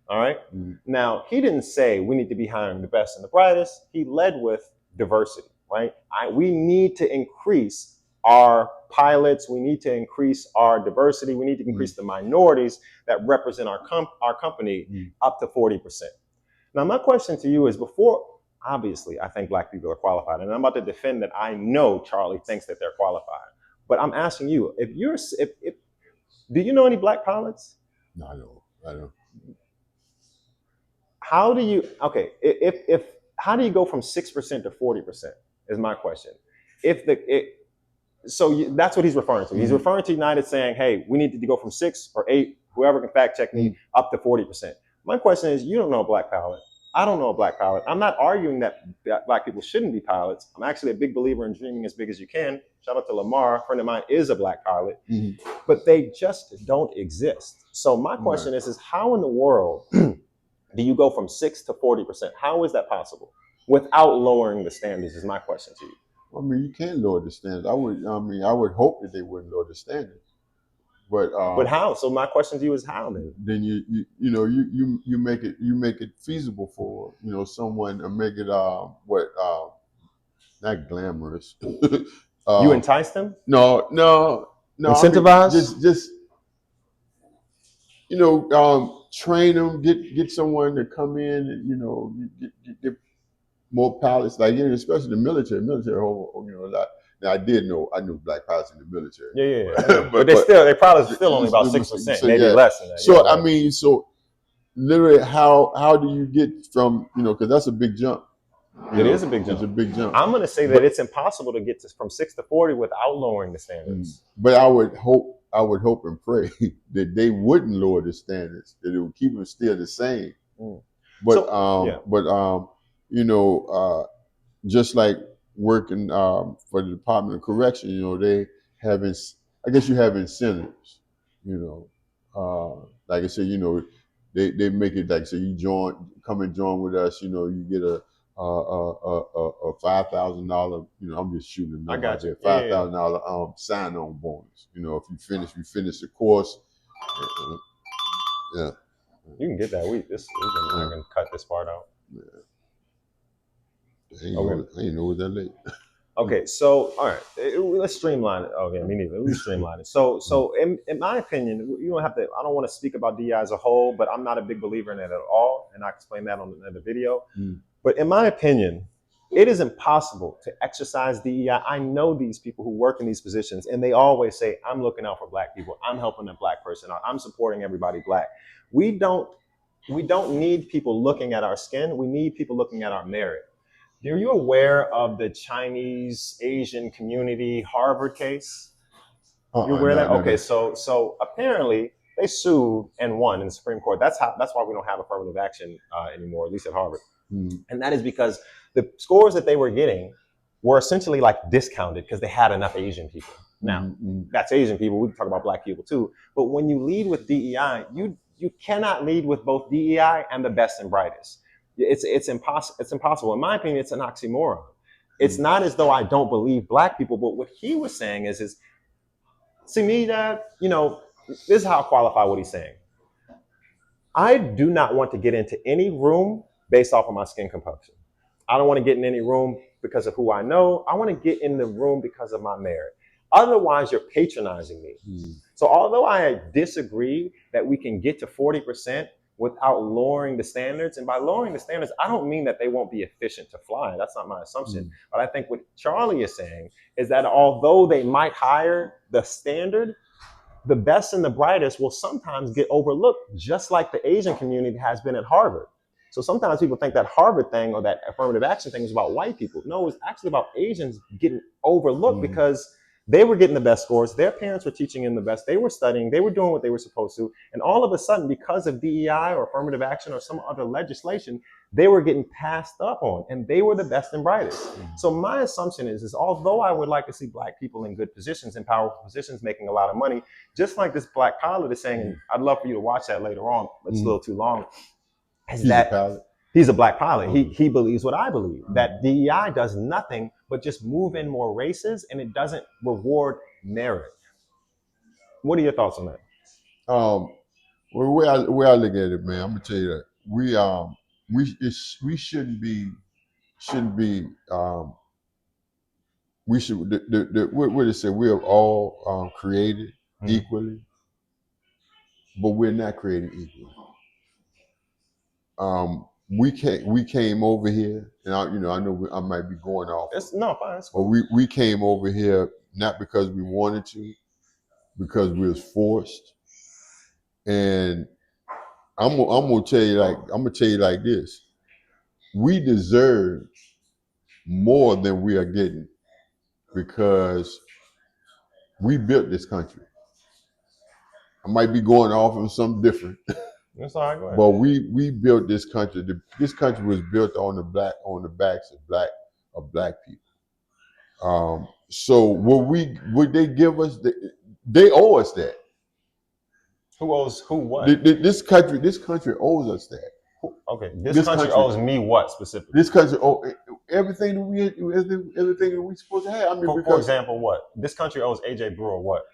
All right. Now, he didn't say we need to be hiring the best and the brightest. He led with diversity, right? We need to increase our pilots. We need to increase our diversity. We need to increase the minorities that represent our company up to 40%. Now, my question to you is, obviously, I think Black people are qualified, and I'm about to defend that I know Charlie thinks that they're qualified. But I'm asking you, do you know any Black pilots? No, I don't. How do you how do you go from 6% to 40% is my question. That's what he's referring to. He's referring to United saying, hey, we need to go from 6 or 8, whoever can fact check me, up to 40%. My question is, you don't know a Black pilot. I don't know a Black pilot. I'm not arguing that Black people shouldn't be pilots. I'm actually a big believer in dreaming as big as you can. Shout out to Lamar, a friend of mine is a Black pilot, but they just don't exist. So my question is how in the world do you go from 6 to 40%? How is that possible without lowering the standards is my question to you. I mean, you can lower the standards. I would hope that they wouldn't lower the standards. But how? So my question to you is how then? Then you make it feasible for someone, and make it not glamorous. You entice them? No. Incentivize? Just train them. Get someone to come in and get more pilots, like especially the military. A lot. Now I knew Black pilots in the military. Yeah. but they probably still only about 6%, maybe less than that. So I mean, literally, how do you get from because that's a big jump. It is a big jump. It's a big jump. I'm going to say that it's impossible to get from 6 to 40 without lowering the standards. But I would hope and pray that they wouldn't lower the standards, that it would keep them still the same. But just like working for the Department of Correction, they have I guess you have incentives. Like I said, they make it like, so you come and join with us. You get a $5,000. I'm just shooting a number. I got you. $5,000 sign-on bonus. If you finish the course. Yeah. You can get that week. I can cut this part out. Yeah. I ain't know it that late. Okay, so all right, let's streamline it. Okay, me neither. Let's streamline it. So in my opinion, you don't have to. I don't want to speak about DEI as a whole, but I'm not a big believer in it at all, and I explained that on the video. But in my opinion, it is impossible to exercise DEI. I know these people who work in these positions, and they always say, "I'm looking out for Black people. I'm helping a Black person out. I'm supporting everybody Black." We don't need people looking at our skin. We need people looking at our merit. Are you aware of the Chinese Asian community Harvard case? You aware of that? Okay, so apparently they sued and won in the Supreme Court. That's why we don't have affirmative action anymore, at least at Harvard. And that is because the scores that they were getting were essentially like discounted because they had enough Asian people. Now, that's Asian people. We can talk about Black people too. But when you lead with DEI, you cannot lead with both DEI and the best and brightest. It's impossible. It's impossible. In my opinion, it's an oxymoron. It's not as though I don't believe Black people, but what he was saying is see me, Dad, this is how I qualify what he's saying. I do not want to get into any room based off of my skin complexion. I don't want to get in any room because of who I know. I want to get in the room because of my merit. Otherwise, you're patronizing me. So although I disagree that we can get to 40% without lowering the standards, and by lowering the standards, I don't mean that they won't be efficient to fly. That's not my assumption. But I think what Charlie is saying is that although they might hire the standard, the best and the brightest will sometimes get overlooked, just like the Asian community has been at Harvard. So sometimes people think that Harvard thing or that affirmative action thing is about white people. No, it's actually about Asians getting overlooked because they were getting the best scores. Their parents were teaching them the best. They were studying. They were doing what they were supposed to. And all of a sudden, because of DEI or affirmative action or some other legislation, they were getting passed up on, and they were the best and brightest. So my assumption is although I would like to see black people in good positions, in powerful positions, making a lot of money, just like this black pilot is saying, and I'd love for you to watch that later on, but it's a little too long, is that he's a black pilot. He believes what I believe, that DEI does nothing but just move in more races, and it doesn't reward merit. What are your thoughts on that? Well, the way I look at it, man, I'm gonna tell you that we shouldn't be we should what they say, we are all created equally, but we're not created equally. We came over here, and I know I might be going off. Fine. But we came over here not because we wanted to, because we was forced. And I'm gonna tell you like this: we deserve more than we are getting because we built this country. I might be going off on something different. That's all right, go ahead. But we built this country. This country was built on the backs of black people. So would they give us? They owe us that. Who owes who what? This country owes us that. Okay, this country owes me what specifically? This country owes everything that we supposed to have. I mean, for example, what? This country owes Ajay Brewer what?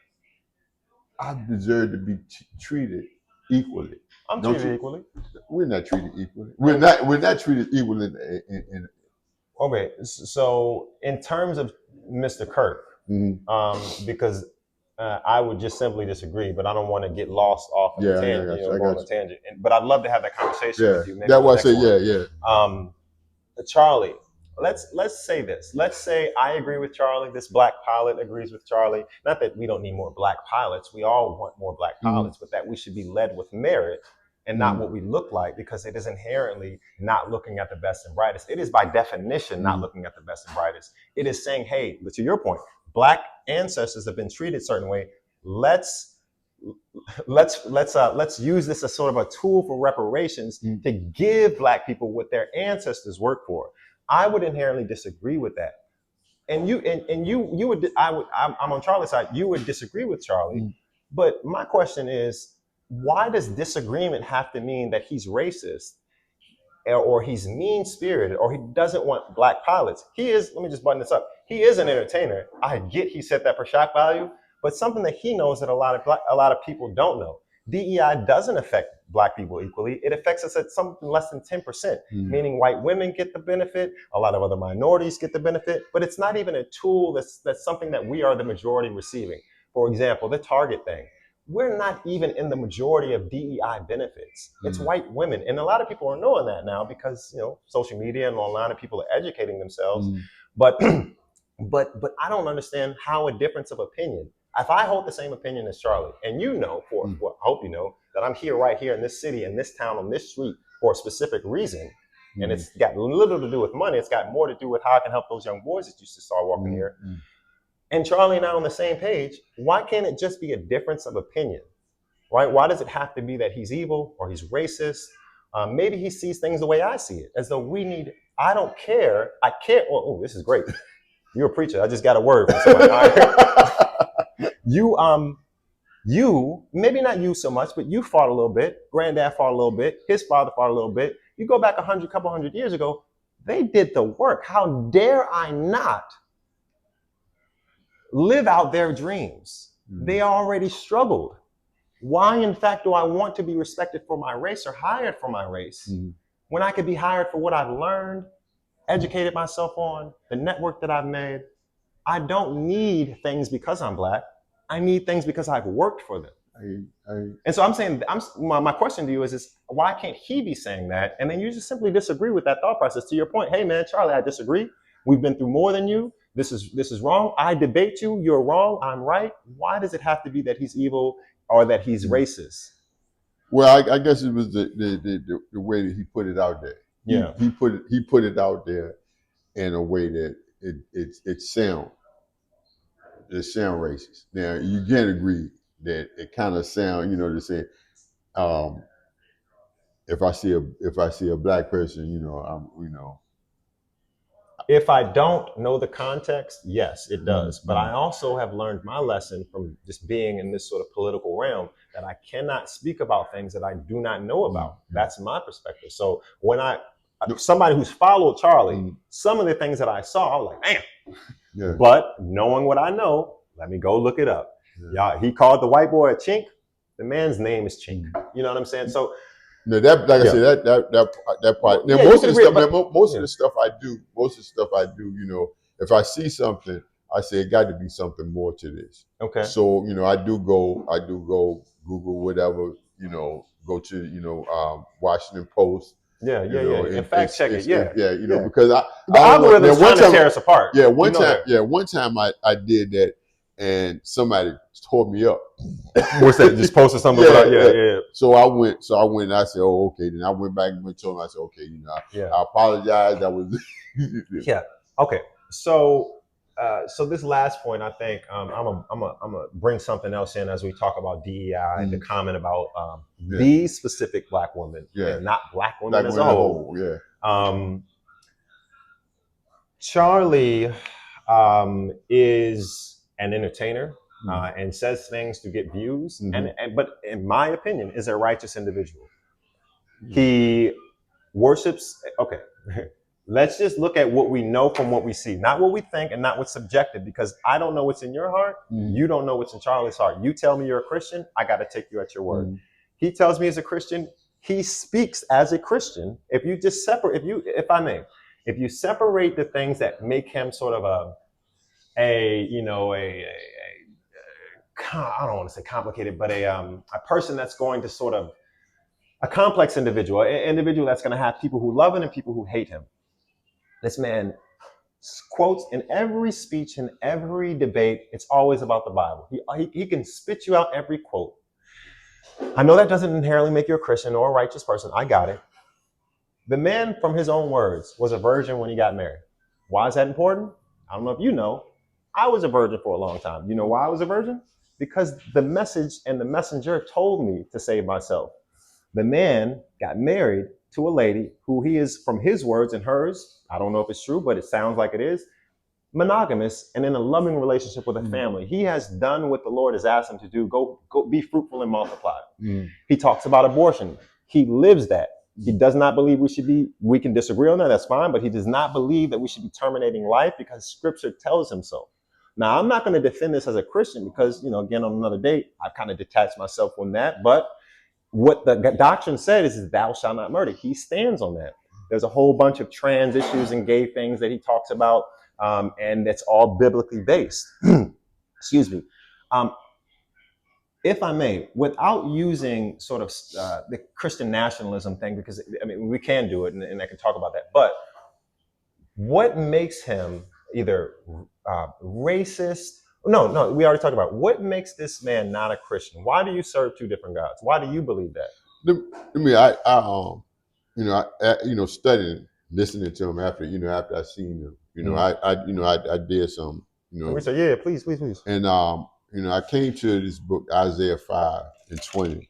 I deserve to be treated equally. I'm treated equally. We're not treated equally. We're not treated equally. Okay, so in terms of Mr. Kirk, because I would just simply disagree, but I don't want to get lost off on a tangent. Go on a tangent. But I'd love to have that conversation with you. That's why I say Charlie, let's say this. Let's say I agree with Charlie. This black pilot agrees with Charlie. Not that we don't need more black pilots. We all want more black pilots, but that we should be led with merit and not what we look like, because it is inherently not looking at the best and brightest. It is by definition not looking at the best and brightest. It is saying, hey, but to your point, black ancestors have been treated a certain way. Let's use this as sort of a tool for reparations to give black people what their ancestors worked for. I would inherently disagree with that. And you would, I'm on Charlie's side. You would disagree with Charlie. But my question is, why does disagreement have to mean that he's racist or he's mean-spirited or he doesn't want black pilots? He is, let me just button this up. He is an entertainer. I get he set that per shock value, but something that he knows that a lot of people don't know. DEI doesn't affect black people equally. It affects us at something less than 10%, meaning white women get the benefit, a lot of other minorities get the benefit, but it's not even a tool that's something that we are the majority receiving. For example, the Target thing. We're not even in the majority of DEI benefits. It's white women. And a lot of people are knowing that now because, social media and online and people are educating themselves. But I don't understand how a difference of opinion. If I hold the same opinion as Charlie, and I hope you know, that I'm here right here in this city, in this town, on this street for a specific reason, and it's got little to do with money, it's got more to do with how I can help those young boys that used to start walking here. And Charlie and I are on the same page. Why can't it just be a difference of opinion, right? Why does it have to be that he's evil or he's racist? Maybe he sees things the way I see it, as though I don't care. I care. Oh, this is great. You're a preacher. I just got a word from somebody. You, maybe not you so much, but you fought a little bit. Granddad fought a little bit. His father fought a little bit. You go back couple hundred years ago, they did the work. How dare I not live out their dreams? They already struggled. Why, in fact, do I want to be respected for my race or hired for my race when I could be hired for what I've learned, educated myself on, the network that I've made? I don't need things because I'm black. I need things because I've worked for them. And so I'm saying, my question to you is why can't he be saying that? And then you just simply disagree with that thought process. To your point, hey man, Charlie, I disagree. We've been through more than you. This is wrong. I debate you. You're wrong. I'm right. Why does it have to be that he's evil or that he's racist? Well, I guess it was the way that he put it out there. Yeah, he put it out there in a way that it sound racist. Now you can't agree that it kind of sound, to say, if I see a black person, If I don't know the context, yes, it does. But I also have learned my lesson from just being in this sort of political realm that I cannot speak about things that I do not know about. That's my perspective. So when somebody who's followed Charlie, some of the things that I saw, I was like, damn. Yeah. But knowing what I know, let me go look it up. Yeah. He called the white boy a chink. The man's name is Chink. You know what I'm saying? So no, that like I said, that part. Now, most of the stuff I do, if I see something, I say it got to be something more to this. Okay. So I do go Google whatever, go to Washington Post. Yeah. And fact check it. Because the algorithm's trying to tear us apart. Yeah, one time I did that, and somebody tore me up. What's that? Just posted something. Yeah. So I went. And I said, "Oh, okay." Then I went back and told him. I said, "Okay, I apologize. That was." Yeah. Okay. So this last point, I think I'm gonna bring something else in as we talk about DEI. The comment about these specific black women, and not black women as a whole. Charlie is an entertainer. And says things to get views, but in my opinion, is a righteous individual. He worships. Okay, let's just look at what we know from what we see, not what we think, and not what's subjective. Because I don't know what's in your heart. You don't know what's in Charlie's heart. You tell me you're a Christian, I got to take you at your word. He tells me he's a Christian. He speaks as a Christian. If you just separate, if you separate the things that make him sort of I don't want to say complicated, but a person that's going to sort of a complex individual, an individual that's going to have people who love him and people who hate him. This man quotes in every speech, in every debate, it's always about the Bible. He can spit you out every quote. I know that doesn't inherently make you a Christian or a righteous person. I got it. The man, from his own words, was a virgin when he got married. Why is that important? I don't know if you know. I was a virgin for a long time. You know why I was a virgin? Because the message and the messenger told me to save myself. The man got married to a lady who he is, from his words and hers, I don't know if it's true, but it sounds like it is, monogamous and in a loving relationship with a family. He has done what the Lord has asked him to do. Go be fruitful and multiply. He talks about abortion. He lives that. He does not believe we can disagree on that, that's fine, but he does not believe that we should be terminating life because scripture tells him so. Now, I'm not going to defend this as a Christian because, again, on another date, I've kind of detached myself from that. But what the doctrine said is thou shalt not murder. He stands on that. There's a whole bunch of trans issues and gay things that he talks about, and it's all biblically based. Excuse me. If I may, without using sort of the Christian nationalism thing, because, we can do it, and I can talk about that. But what makes him either racist? No, we already talked about what makes this man not a Christian. Why do you serve two different gods? Why do you believe that? Studying, listening to him after I seen him, I did some, We say, yeah, please. And I came to this book, Isaiah 5:20,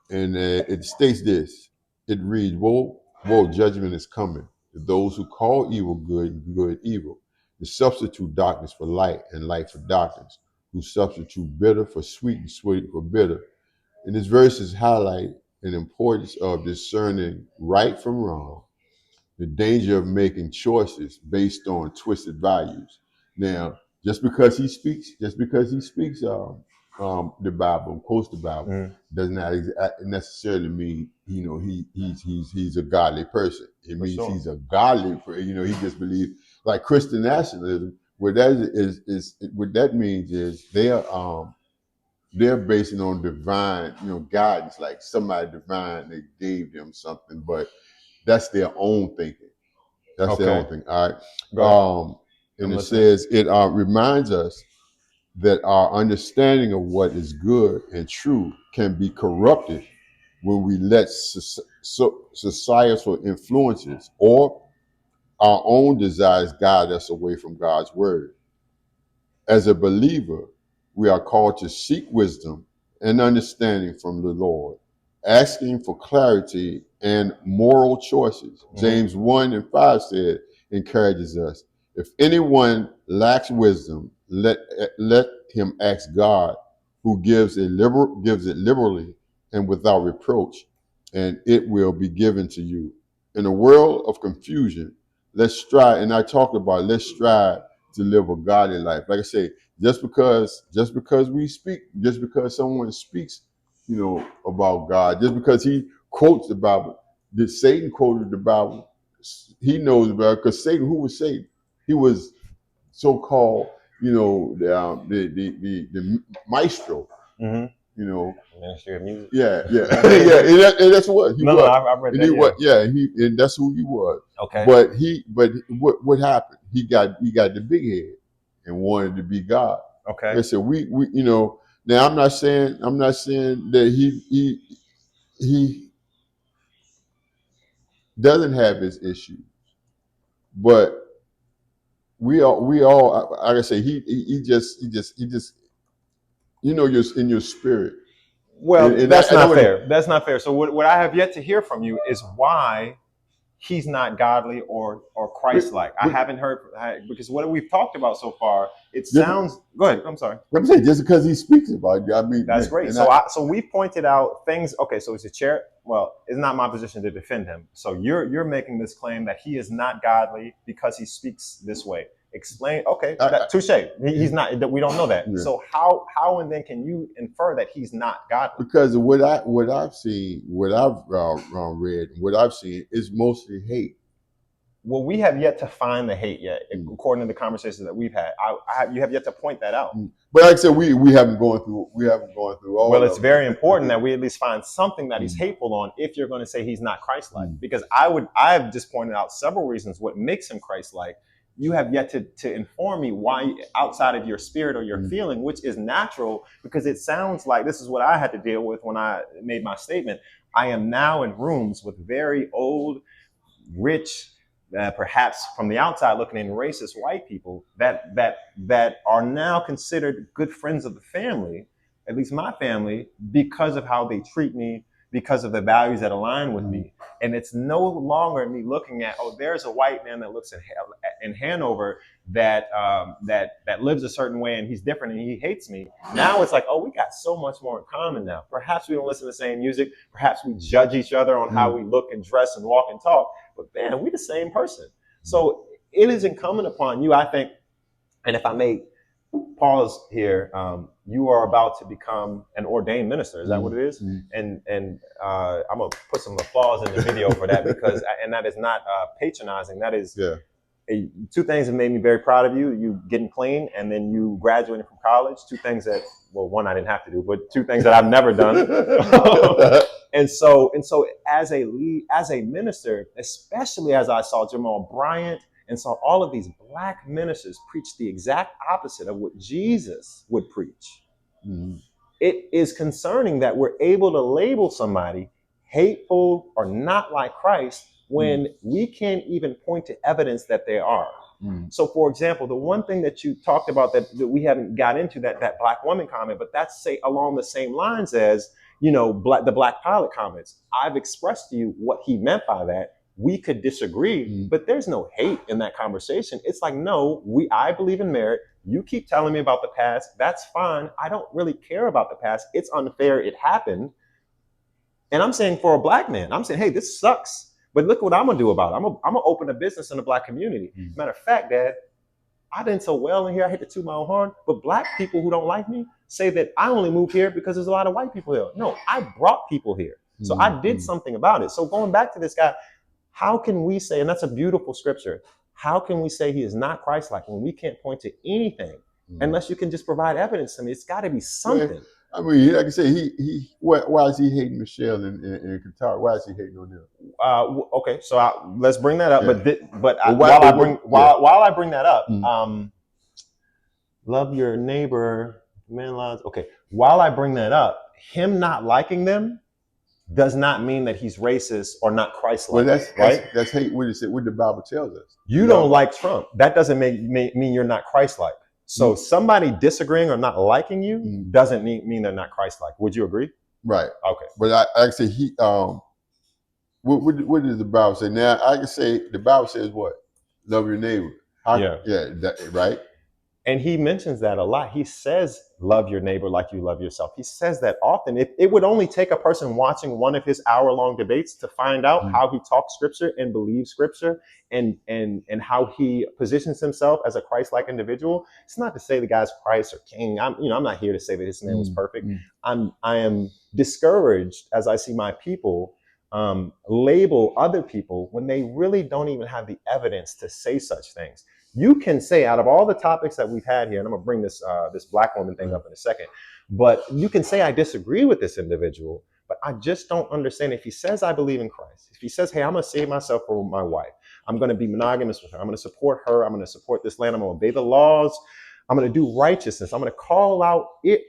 and it states this. It reads, "Woe, judgment is coming to those who call evil good and good evil, who substitute darkness for light and light for darkness, who substitute bitter for sweet and sweet for bitter." And this verses highlight an importance of discerning right from wrong, the danger of making choices based on twisted values. Now, just because he speaks the Bible and quotes the Bible does not necessarily mean he's a godly person. It means he's a godly person. He just believes, like Christian nationalism. What that means is they're basing on divine guidance, like somebody divine they gave them something, but that's their own thinking. That's their own thing. All right. And it says it reminds us that our understanding of what is good and true can be corrupted when we let societal influences or our own desires guide us away from God's word. As a believer, we are called to seek wisdom and understanding from the Lord. asking for clarity and moral choices. James 1:5 said, encourages us. If anyone lacks wisdom, let him ask God, who gives it liberally and without reproach, and it will be given to you. In a world of confusion, let's strive, and I talked about let's strive to live a godly life. Like I say, just because we speak, just because someone speaks, about God, just because he quotes the Bible, did Satan quoted the Bible? He knows about it, because Satan, who was Satan? He was so-called, the maestro, Ministry of Music. Yeah, and that's what he was. No, I read and that. And that's who he was. Okay. But what happened? He got the big head and wanted to be God. Okay. They said we now I'm not saying that he doesn't have his issues, but we all like I say, he just you're in your spirit. Well, that's not fair. That's not fair. So what I have yet to hear from you is why he's not godly or Christ-like. I haven't heard, because what we've talked about so far, it sounds. Go ahead. I'm sorry. I'm saying just because he speaks about it, I mean, that's great. So we pointed out things. Okay, so it's a chair. Well, it's not my position to defend him. So you're making this claim that he is not godly because he speaks this way. Explain. Okay, touche. He's not. We don't know that. Yeah. So how and then can you infer that he's not godly? Because what I've seen, what I've read, what I've seen is mostly hate. Well, we have yet to find the hate yet, according to the conversations that we've had. You have yet to point that out. But like I said, we haven't gone through all. Well, it's very important that we at least find something that he's hateful on if you're going to say he's not Christ-like. Because I've just pointed out several reasons what makes him Christ-like. You have yet to inform me why, outside of your spirit or your feeling, which is natural, because it sounds like this is what I had to deal with when I made my statement. I am now in rooms with very old, rich, perhaps from the outside looking in, racist white people that are now considered good friends of the family, at least my family, because of how they treat me, because of the values that align with me. And it's no longer me looking at, oh, there's a white man that looks in Hanover that lives a certain way and he's different and he hates me. Now it's like, oh, we got so much more in common now. Perhaps we don't listen to the same music. Perhaps we judge each other on how we look and dress and walk and talk. But man, we're the same person. So it is incumbent upon you, I think, and if I may pause here, you are about to become an ordained minister. Is that what it is? And I'm gonna put some applause in the video for that, because and that is not patronizing. That is two things that made me very proud of you. You getting clean, and then you graduating from college. Two things that, well, one I didn't have to do, but two things that I've never done. and so as a minister, especially as I saw Jamal Bryant and saw all of these black ministers preach the exact opposite of what Jesus would preach. It is concerning that we're able to label somebody hateful or not like Christ when we can't even point to evidence that they are. So, for example, the one thing that you talked about that we haven't got into, that black woman comment, but that's along the same lines as, the black pilot comments. I've expressed to you what he meant by that. We could disagree, but there's no hate in that conversation. It's like, no, I believe in merit. You keep telling me about the past. That's fine. I don't really care about the past. It's unfair. It happened. And I'm saying, for a black man, I'm saying, hey, this sucks. But look what I'm going to do about it. I'm going to open a business in the black community. Matter of fact, Dad, I didn't so well in here. I hate to toot my own horn. But black people who don't like me say that I only moved here because there's a lot of white people here. No, I brought people here. So I did something about it. So going back to this guy, how can we say, and that's a beautiful scripture, how can we say he is not Christ-like when we can't point to anything unless you can just provide evidence to me? It's got to be something. I mean, like I said, why is he hating Michelle and Qatar? Why is he hating on them? Okay, so let's bring that up. Yeah. While I bring that up, love your neighbor, man loves. Okay, while I bring that up, him not liking them does not mean that he's racist or not Christ-like. Well, right? That's hate. What the Bible tells us. You don't like Trump. That doesn't mean you're not Christ-like. So somebody disagreeing or not liking you doesn't mean they're not Christ-like. Would you agree? Right. Okay. But I say he what does the Bible say? Now I can say the Bible says what? Love your neighbor. Right. And he mentions that a lot. He says, love your neighbor like you love yourself. He says that often. It would only take a person watching one of his hour-long debates to find out how he talks scripture and believes scripture and how he positions himself as a Christ-like individual. It's not to say the guy's Christ or king. I'm not here to say that this man was perfect. I am discouraged as I see my people label other people when they really don't even have the evidence to say such things. You can say, out of all the topics that we've had here, and I'm gonna bring this this black woman thing up in a second, but you can say I disagree with this individual, but I just don't understand. If he says I believe in Christ, if he says, hey, I'm gonna save myself for my wife, I'm gonna be monogamous with her, I'm gonna support her, I'm gonna support this land, I'm gonna obey the laws, I'm going to do righteousness. I'm going to call out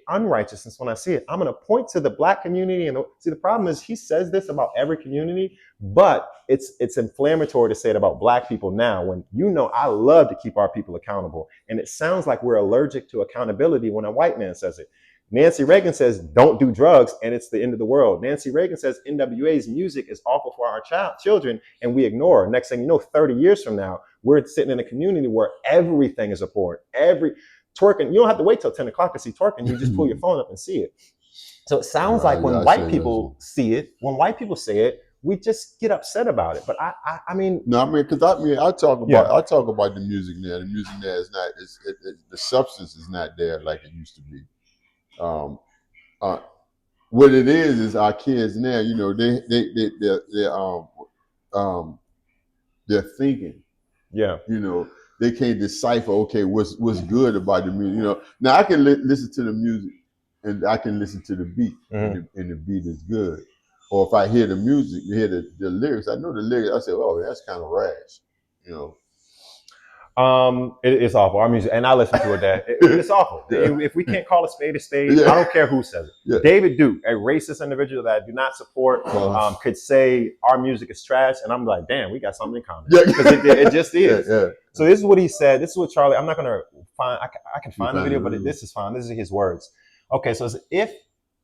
unrighteousness when I see it. I'm going to point to the black community. And see, the problem is he says this about every community, but it's inflammatory to say it about black people now when I love to keep our people accountable. And it sounds like we're allergic to accountability when a white man says it. Nancy Reagan says, don't do drugs, and it's the end of the world. Nancy Reagan says NWA's music is awful for our children, and we ignore her. Next thing you know, 30 years from now, we're sitting in a community where everything is a porn. Twerking, you don't have to wait till 10 o'clock to see twerking. You just pull your phone up and see it. So it sounds like when white people see it, when white people say it, we just get upset about it. But I mean, because I talk about the music now. The music now is not. The substance is not there like it used to be. What it is our kids now. They're thinking. Yeah. They can't decipher. Okay, what's good about the music? Now I can listen to the music, and I can listen to the beat, and the beat is good. Or if I hear the music, hear the lyrics, I know the lyrics. I say, oh, that's kind of rash. It's awful. Our music, and I listen to it. It's awful. If we can't call a spade, I don't care who says it. Yeah. David Duke, a racist individual that I do not support, could say our music is trash, and I'm like, damn, we got something in common. Because it just is. Yeah. So this is what he said. This is what Charlie. I'm not gonna find. I can find the video, but this is fine. This is his words. Okay, so if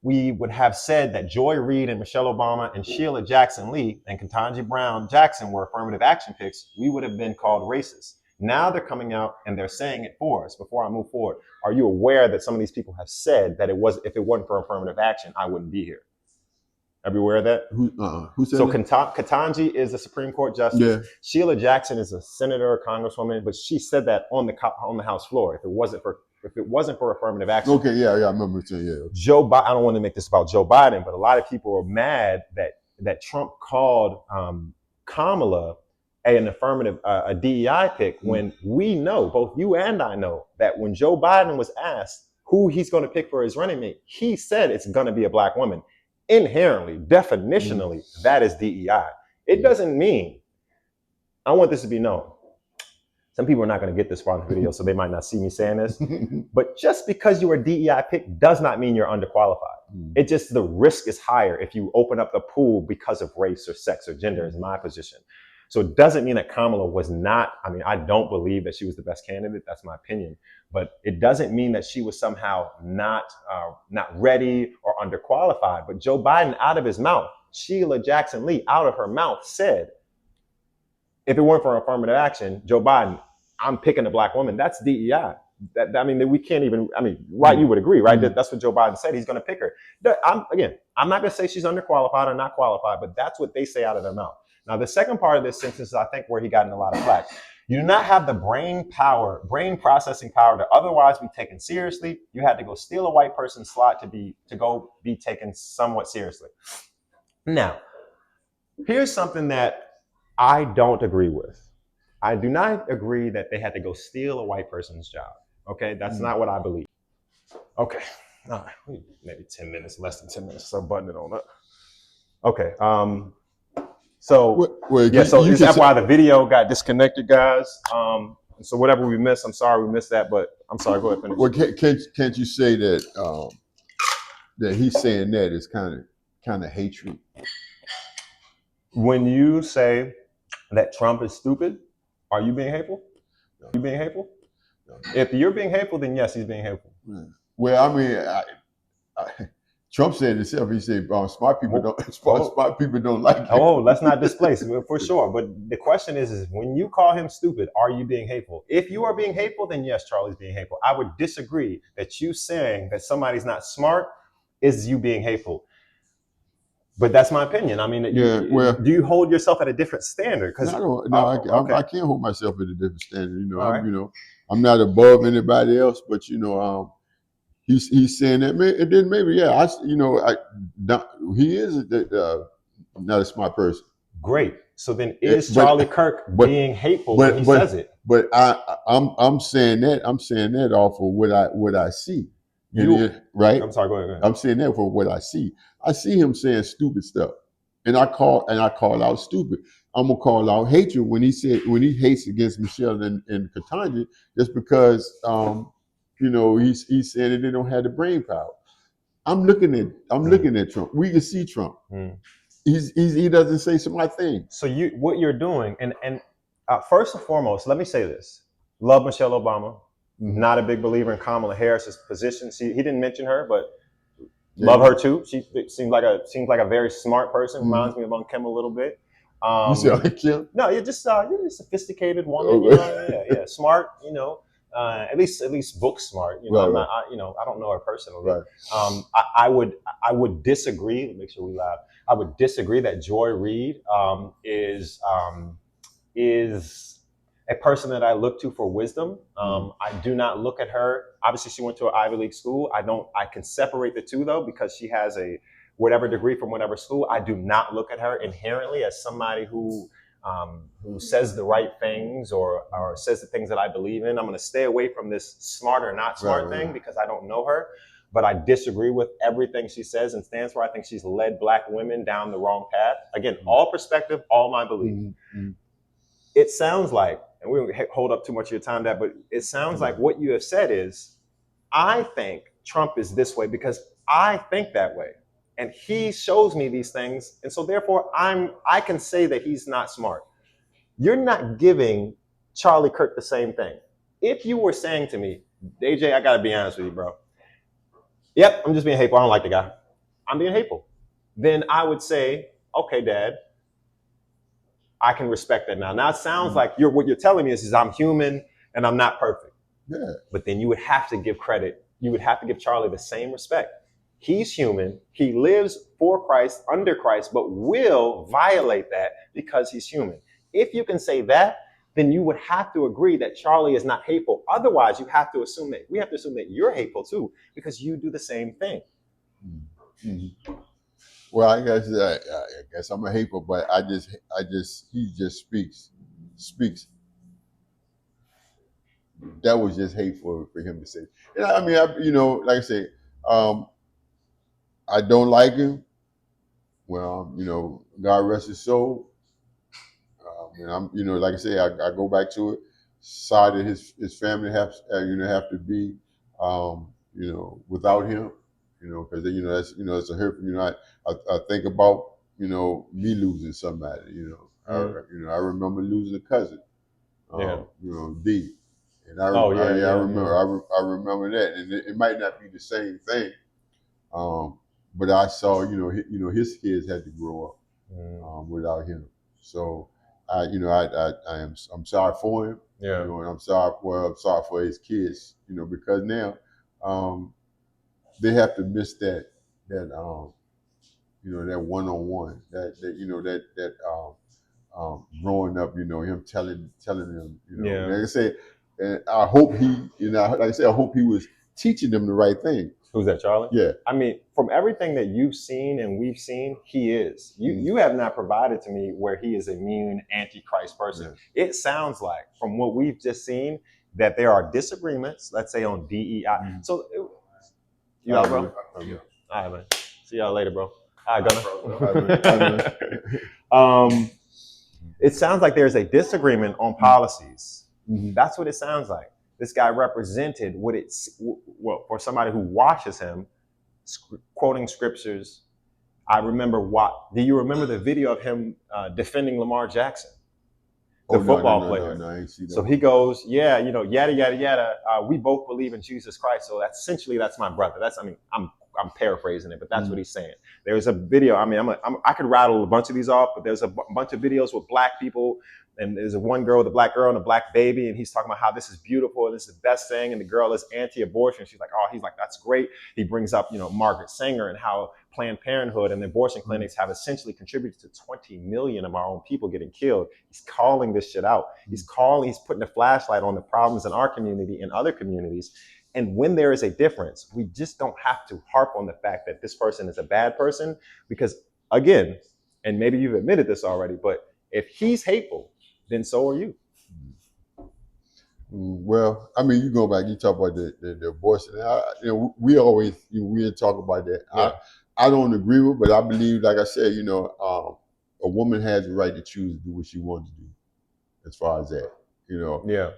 we would have said that Joy Reid and Michelle Obama and Sheila Jackson Lee and Ketanji Brown Jackson were affirmative action picks, we would have been called racist. Now they're coming out and they're saying it for us. Before I move forward, are you aware that some of these people have said that if it wasn't for affirmative action, I wouldn't be here? Are you aware of that? Who said so that? Ketanji is a Supreme Court justice. Yeah. Sheila Jackson is a senator or congresswoman, but she said that on the House floor. If it wasn't for affirmative action. Okay, yeah, I remember saying, yeah. Joe Biden. I don't want to make this about Joe Biden, but a lot of people are mad that Trump called Kamala an affirmative, a DEI pick, when we know, both you and I know, that when Joe Biden was asked who he's going to pick for his running mate, he said it's going to be a black woman. Inherently, definitionally, that is DEI. It doesn't mean, I want this to be known. Some people are not going to get this far in the video, so they might not see me saying this. But just because you are a DEI pick does not mean you're underqualified. It just, the risk is higher if you open up the pool because of race or sex or gender, is my position. So it doesn't mean that Kamala was not, I don't believe that she was the best candidate. That's my opinion. But it doesn't mean that she was somehow not ready or underqualified. But Joe Biden, out of his mouth, Sheila Jackson Lee, out of her mouth, said, if it weren't for affirmative action, Joe Biden, I'm picking a black woman. That's DEI. We can't even, right, you would agree, right? That's what Joe Biden said. He's going to pick her. I'm not going to say she's underqualified or not qualified, but that's what they say out of their mouth. Now, the second part of this sentence is, I think, where he got in a lot of flack. You do not have the brain processing power to otherwise be taken seriously. You had to go steal a white person's slot to go be taken somewhat seriously. Now, here's something that I don't agree with. I do not agree that they had to go steal a white person's job. Okay, that's not what I believe. Okay, all right, maybe 10 minutes, less than 10 minutes, so button it on up. Okay, so that's why the video got disconnected, guys. So whatever we missed, I'm sorry we missed that, but I'm sorry, go ahead, finish. Well, can't you say that that he's saying that is kind of hatred? When you say that Trump is stupid, are you being hateful? No. Are you being hateful? No. If you're being hateful, then yes, he's being hateful. Well, Trump said himself. He said, "Smart people smart people don't like it." Oh, let's not displace for sure. But the question is when you call him stupid, are you being hateful? If you are being hateful, then yes, Charlie's being hateful. I would disagree that you saying that somebody's not smart is you being hateful. But that's my opinion. I mean, do you hold yourself at a different standard? Because I can't hold myself at a different standard. You know, I'm not above anybody else, but he's saying that, and then maybe he is not a smart person. Great. So then is Charlie Kirk being hateful when he says it? But I'm saying that off of what I see. Right? I'm sorry, go ahead. I'm saying that for what I see. I see him saying stupid stuff. And I call out stupid. I'm gonna call out hatred when he hates against Michelle and Katanya just because he's saying that they don't have the brain power. I'm looking at Trump. We can see Trump. He doesn't say some right things. So what you're doing, and first and foremost, let me say this: love Michelle Obama. Not a big believer in Kamala Harris's position. He didn't mention her, but love her too. She seems like a very smart person. Reminds me of Aunt Kim a little bit. You say Aunt Kim? No, you're just a sophisticated woman. You know? Yeah, smart. You know, at least book smart. You know, I'm not. I don't know her personally. Right. I would disagree. Make sure we loud. I would disagree that Joy Reid is a person that I look to for wisdom. I do not look at her. Obviously, she went to an Ivy League school. I can separate the two though, because she has a whatever degree from whatever school. I do not look at her inherently as somebody who says the right things or says the things that I believe in. I'm going to stay away from this smart or not smart thing because I don't know her. But I disagree with everything she says and stands for. I think she's led Black women down the wrong path. Again, all perspective, all my belief. It sounds like, and we won't hold up too much of your time, but it sounds like what you have said is, I think Trump is this way because I think that way. And he shows me these things. And so therefore, I can say that he's not smart. You're not giving Charlie Kirk the same thing. If you were saying to me, AJ, I got to be honest with you, bro. Yep, I'm just being hateful. I don't like the guy. I'm being hateful. Then I would say, okay, Dad, I can respect that now. Now it sounds like what you're telling me is I'm human and I'm not perfect. Yeah. But then you would have to give credit. You would have to give Charlie the same respect. He's human. He lives for Christ, under Christ, but will violate that because he's human. If you can say that, then you would have to agree that Charlie is not hateful. Otherwise, we have to assume that you're hateful too, because you do the same thing. Well, I guess I'm a hateful, but he just speaks. That was just hateful for him to say. And I mean, like I say, I don't like him. Well, God rest his soul. And I'm, like I say, I go back to it. Sorry that his family have to be, without him. Because that's it's a hurt. I think about me losing somebody. I remember losing a cousin. D. And I remember that, and it might not be the same thing. But I saw his kids had to grow up without him. So I'm sorry for him. Yeah. And I'm sorry for his kids. Because now they have to miss that one-on-one, that growing up, him telling them, like I say, and I hope I hope he was teaching them the right thing. Who's that, Charlie? Yeah. I mean, from everything that you've seen and we've seen, he is. You have not provided to me where he is a mean antichrist person. Yeah. It sounds like, from what we've just seen, that there are disagreements, let's say on DEI. So, you out, bro? All right, man. See y'all later, bro. All right, Gunner. It sounds like there's a disagreement on policies. That's what it sounds like. This guy represented for somebody who watches him, quoting scriptures. Do you remember the video of him defending Lamar Jackson, the football player? No, I ain't see that. So he goes, yada, yada, yada. We both believe in Jesus Christ. So that's my brother. I'm I'm paraphrasing it, but that's what he's saying. There's a video. I mean, I could rattle a bunch of these off, but there's a bunch of videos with black people. And there's a one girl with a black girl and a black baby, and he's talking about how this is beautiful and this is the best thing. And the girl is anti-abortion. She's like, oh, he's like, that's great. He brings up, Margaret Sanger and how Planned Parenthood and the abortion clinics have essentially contributed to 20 million of our own people getting killed. He's calling this shit out. He's putting a flashlight on the problems in our community and other communities. And when there is a difference, we just don't have to harp on the fact that this person is a bad person, because again, and maybe you've admitted this already, but if he's hateful, then so are you. Well, I mean, you go back, you talk about the abortion. We always we talk about that. Yeah. I don't agree with, but I believe, like I said, a woman has the right to choose to do what she wants to do. As far as that, Yeah.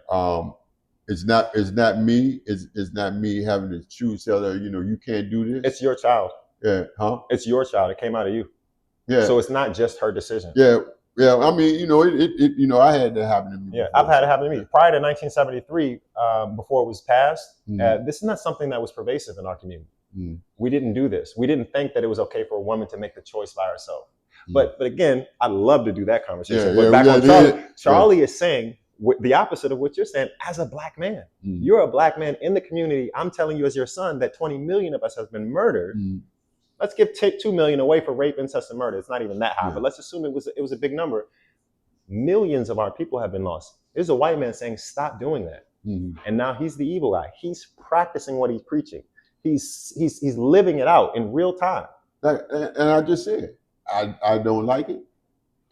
It's not me. It's not me having to choose. Tell her, you can't do this. It's your child. Yeah. Huh? It's your child. It came out of you. Yeah. So it's not just her decision. Yeah. Yeah, I mean, I had that happen to me. Yeah, I've had it happen to me. Prior to 1973, before it was passed, this is not something that was pervasive in our community. We didn't do this. We didn't think that it was okay for a woman to make the choice by herself. But again, I'd love to do that conversation. But back on Charlie is saying the opposite of what you're saying as a black man. You're a black man in the community. I'm telling you as your son that 20 million of us has been murdered. Let's give 2 million away for rape, incest, and murder. It's not even that high, but let's assume it was a big number. Millions of our people have been lost. There's a white man saying, stop doing that. And now he's the evil guy. He's practicing what he's preaching. He's living it out in real time. And I just said, I don't like it,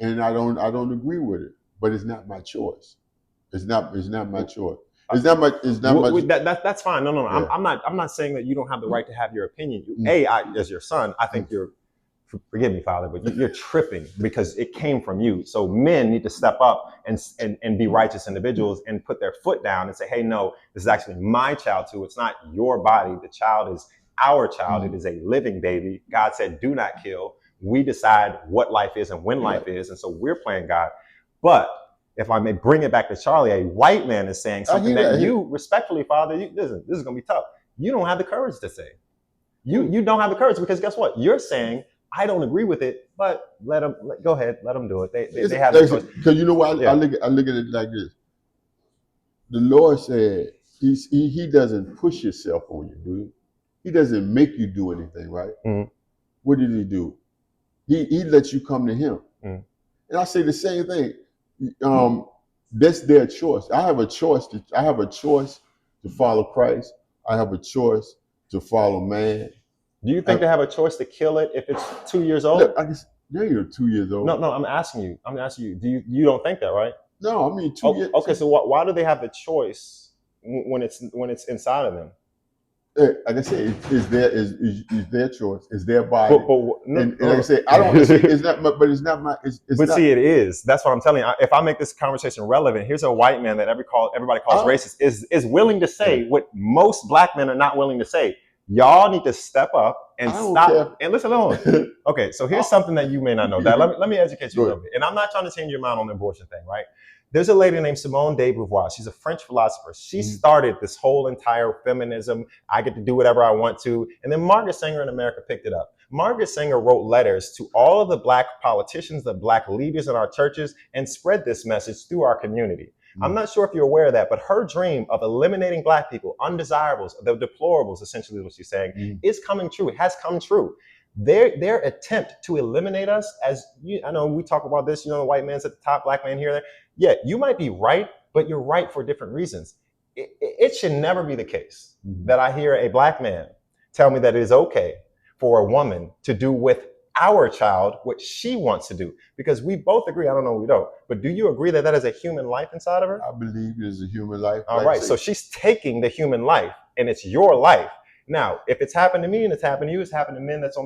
and I don't agree with it. But it's not my choice. It's not my choice. That's fine. No. Yeah. I'm not saying that you don't have the right to have your opinion. As your son, I think forgive me, Father, but you're tripping because it came from you. So men need to step up and be righteous individuals and put their foot down and say, hey, no, this is actually my child too. It's not your body. The child is our child. It is a living baby. God said, do not kill. We decide what life is and when life is. And so we're playing God. But if I may bring it back to Charlie, a white man is saying something that you respectfully, Father, listen, this is going to be tough. You don't have the courage to say. You don't have the courage because guess what? You're saying, I don't agree with it, but go ahead, let them do it. They have the choice. Because you know what? I look at it like this. The Lord said he doesn't push himself on you, dude. He doesn't make you do anything, right? What did he do? He lets you come to him. And I say the same thing. That's their choice. I have a choice to follow Christ. I have a choice to follow man. Do you think they have a choice to kill it if it's 2 years old? Look, you're 2 years old. No, I'm asking you. Do you don't think that, right? No, I mean 2 years. Okay, so why do they have the choice when it's inside of them? Like I said, it's their choice. It's their body. And like I said, I don't. It's not. But it's not my. See, it is. That's what I'm telling you. If I make this conversation relevant, here's a white man that everybody calls racist is willing to say what most black men are not willing to say. Y'all need to step up and stop and listen on. Okay, so here's something that you may not know. That let me educate you a little bit. And I'm not trying to change your mind on the abortion thing, right? There's a lady named Simone de Beauvoir. She's a French philosopher. She started this whole entire feminism. I get to do whatever I want to. And then Margaret Sanger in America picked it up. Margaret Sanger wrote letters to all of the black politicians, the black leaders in our churches, and spread this message through our community. I'm not sure if you're aware of that, but her dream of eliminating black people, undesirables, the deplorables, essentially is what she's saying, is coming true. It has come true. Their attempt to eliminate us, I know we talk about this, the white man's at the top, black man here, there. Yeah, you might be right, but you're right for different reasons. It should never be the case that I hear a black man tell me that it is okay for a woman to do with our child what she wants to do. Because we both agree, I don't know, we don't, but do you agree that that is a human life inside of her? I believe it is a human life. All right, so she's taking the human life and it's your life. Now, if it's happened to me and it's happened to you, it's happened to men that's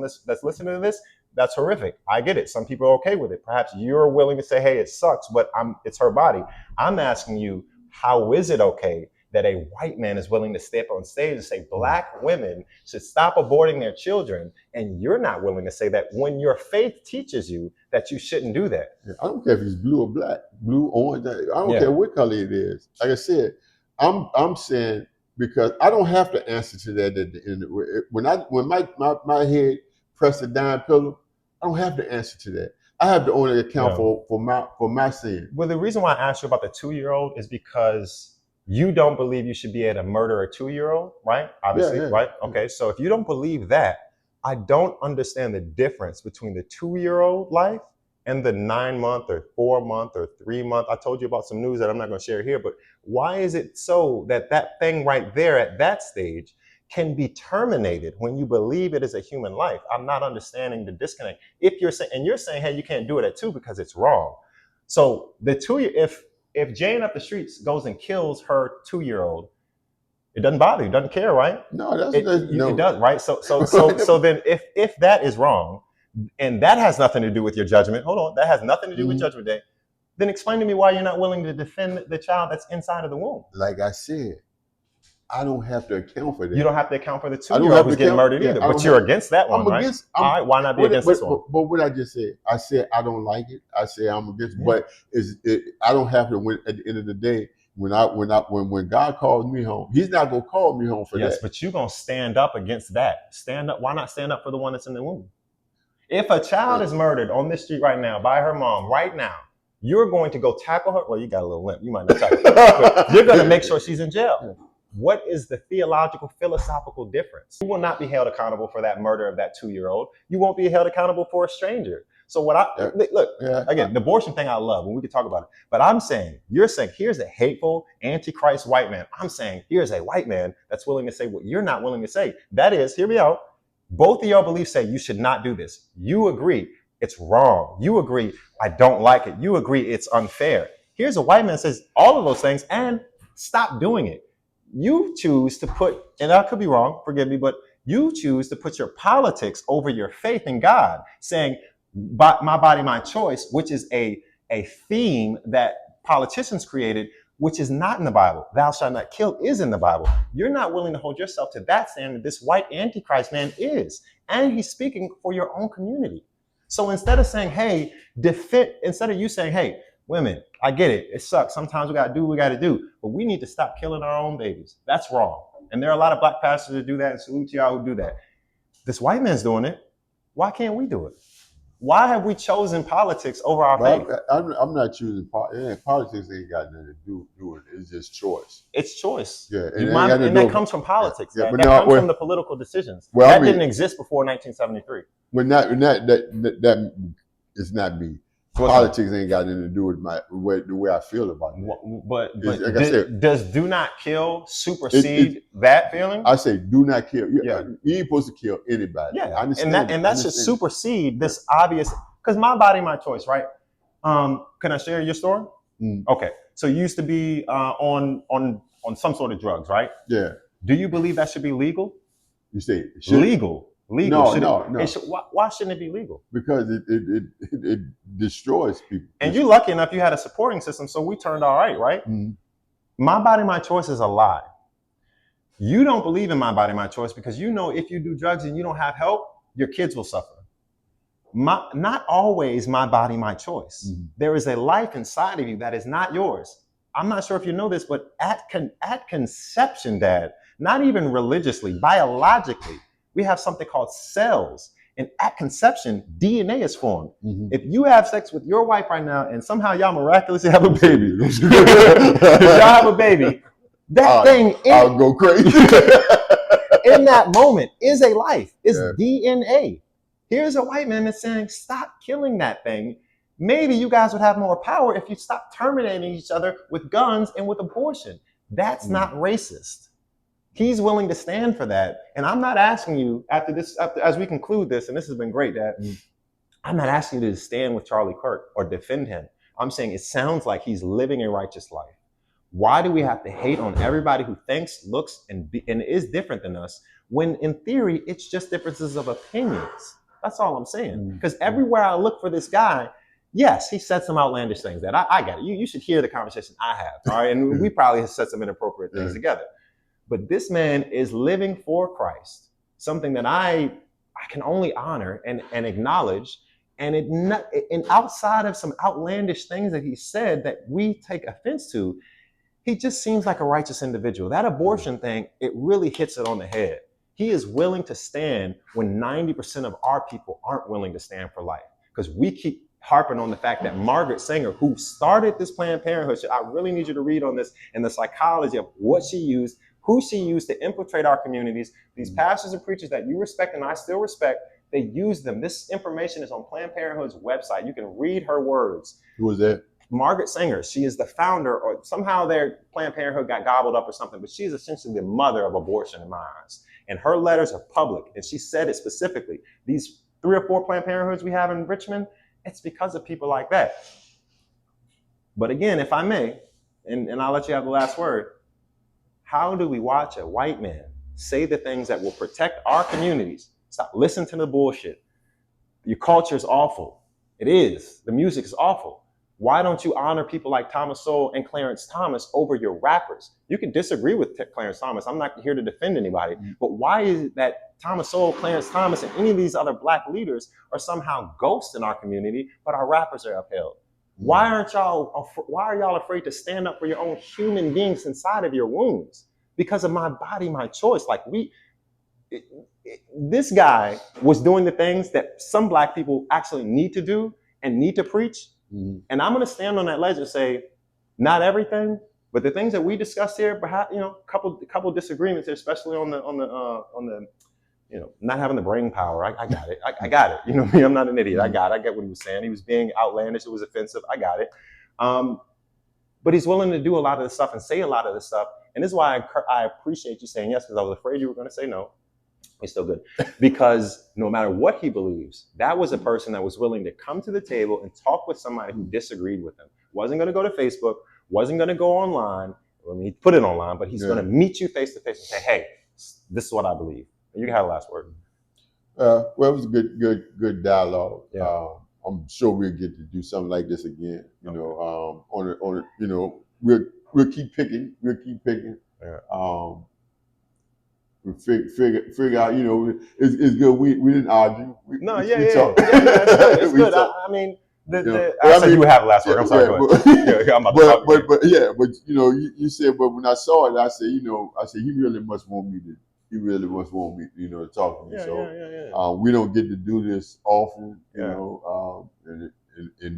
listening to this, that's horrific. I get it. Some people are okay with it. Perhaps you're willing to say, hey, it sucks, but it's her body. I'm asking you, how is it okay that a white man is willing to step on stage and say black women should stop aborting their children, and you're not willing to say that when your faith teaches you that you shouldn't do that? Yeah, I don't care if it's blue or black, blue, orange. I don't care what color it is. Like I said, I'm saying because I don't have to answer to that at the end. When my head pressed the down pillow, I don't have to answer to that. I have to only account for my sin. Well, the reason why I asked you about the 2-year-old is because you don't believe you should be able to murder a 2-year-old, right? Obviously, right? Okay, so if you don't believe that, I don't understand the difference between the 2-year-old life and the 9-month or 4-month or 3-month. I told you about some news that I'm not going to share here, but why is it so that that thing right there at that stage can be terminated when you believe it is a human life? I'm not understanding the disconnect. If you're saying, and you're saying, hey, you can't do it at 2 because it's wrong. So the 2-year, if Jane up the streets goes and kills her 2-year-old, it doesn't bother you, doesn't care, right? No, no. It does, right? So then if that is wrong, and that has nothing to do with your judgment, hold on, that has nothing to do with Judgment Day, then explain to me why you're not willing to defend the child that's inside of the womb. Like I said, I don't have to account for that. You don't have to account for the 2-year-old who's getting murdered either, but you're against that one, right? All right, why not be against this one? But what I just said, I said I don't like it. I said I'm against it, but I don't have to. At the end of the day, when God calls me home, He's not gonna call me home for that. Yes, but you're gonna stand up against that. Stand up. Why not stand up for the one that's in the womb? If a child is murdered on this street right now by her mom, right now, you're going to go tackle her. Well, you got a little limp. You might not tackle her, but you're going to make sure she's in jail. What is the theological, philosophical difference? You will not be held accountable for that murder of that 2-year-old. You won't be held accountable for a stranger. So again, the abortion thing I love, and we can talk about it. But I'm saying, you're saying, here's a hateful, antichrist white man. I'm saying, here's a white man that's willing to say what you're not willing to say. That is, hear me out. Both of your beliefs say you should not do this. You agree it's wrong. You agree I don't like it. You agree it's unfair. Here's a white man that says all of those things and stop doing it. You choose to put, and I could be wrong, forgive me, but you choose to put your politics over your faith in God, saying, my body, my choice, which is a theme that politicians created, which is not in the Bible. Thou shalt not kill is in the Bible. You're not willing to hold yourself to that standard. This white antichrist man is, and he's speaking for your own community. So instead of saying, hey, instead of you saying, hey, women, I get it. It sucks. Sometimes we got to do what we got to do, but we need to stop killing our own babies. That's wrong. And there are a lot of black pastors that do that, and salute to y'all who do that. This white man's doing it. Why can't we do it? Why have we chosen politics over our faith? I'm not choosing politics. Politics ain't got nothing to do with it. It's just choice. It's choice. Yeah, and that comes from politics. Yeah, that comes from the political decisions. Well, that didn't exist before 1973. That is not me. Politics ain't got anything to do with the way I feel about it. But like I said, does do not kill supersede that feeling? I say do not kill. You ain't supposed to kill anybody. Yeah, I understand. And that should supersede this obvious, because my body, my choice, right? Can I share your story? Okay. So you used to be on some sort of drugs, right? Yeah. Do you believe that should be legal? You say legal. Legal. No. Why shouldn't it be legal? Because it destroys people. And you're lucky enough you had a supporting system, so we turned all right, right? Mm-hmm. My body, my choice is a lie. You don't believe in my body, my choice because you know if you do drugs and you don't have help, your kids will suffer. Not always my body, my choice. Mm-hmm. There is a life inside of you that is not yours. I'm not sure if you know this, but at conception, Dad, not even religiously, biologically, we have something called cells. And at conception, DNA is formed. Mm-hmm. If you have sex with your wife right now and somehow y'all miraculously have a baby, if y'all have a baby, that thing I'll go crazy. in that moment is a life. It's DNA. Here's a white man that's saying, stop killing that thing. Maybe you guys would have more power if you stop terminating each other with guns and with abortion. That's not racist. He's willing to stand for that. And I'm not asking you as we conclude this, and this has been great, Dad, I'm not asking you to stand with Charlie Kirk or defend him. I'm saying it sounds like he's living a righteous life. Why do we have to hate on everybody who thinks, looks, and is different than us when in theory, it's just differences of opinions? That's all I'm saying. Because everywhere I look for this guy, yes, he said some outlandish things that I got it. You should hear the conversation I have. All right. And we probably have said some inappropriate things together. But this man is living for Christ, something that I can only honor and acknowledge. And outside of some outlandish things that he said that we take offense to, he just seems like a righteous individual. That abortion thing, it really hits it on the head. He is willing to stand when 90% of our people aren't willing to stand for life. Because we keep harping on the fact that Margaret Sanger, who started this Planned Parenthood, I really need you to read on this and the psychology of what she used, who she used to infiltrate our communities. These pastors and preachers that you respect and I still respect, they use them. This information is on Planned Parenthood's website. You can read her words. Who was that? Margaret Sanger. She is the founder, or somehow their Planned Parenthood got gobbled up or something, but she is essentially the mother of abortion in my eyes. And her letters are public. And she said it specifically. These 3 or 4 Planned Parenthoods we have in Richmond, it's because of people like that. But again, if I may, and I'll let you have the last word, how do we watch a white man say the things that will protect our communities? Stop listening to the bullshit. Your culture is awful. It is. The music is awful. Why don't you honor people like Thomas Sowell and Clarence Thomas over your rappers? You can disagree with Clarence Thomas. I'm not here to defend anybody. But why is it that Thomas Sowell, Clarence Thomas, and any of these other black leaders are somehow ghosts in our community, but our rappers are upheld? Why are y'all afraid to stand up for your own human beings inside of your wombs? Because of my body, my choice. Like this guy was doing the things that some black people actually need to do and need to preach. And I'm going to stand on that ledge and say, not everything, but the things that we discussed here, perhaps, a couple disagreements here, especially on the not having the brain power. I got it. I got it. You know what I mean? I'm not an idiot. I get what he was saying. He was being outlandish. It was offensive. I got it. But he's willing to do a lot of this stuff and say a lot of this stuff. And this is why I appreciate you saying yes, because I was afraid you were going to say no. He's still good. Because no matter what he believes, that was a person that was willing to come to the table and talk with somebody who disagreed with him. Wasn't going to go to Facebook, wasn't going to go online. I mean, he put it online, but he's going to meet you face to face and say, hey, this is what I believe. You can have the last word. Well, it was a good dialogue. Yeah. I'm sure we'll get to do something like this again. We'll keep picking. Yeah. We figure out, it's good. We didn't argue. It's good. I mean, you would have the last word. I'm sorry. Go ahead. I'm about to talk but you said, but when I saw it, I said, he really must want me to. He really must want me, to talk to me. We don't get to do this often, and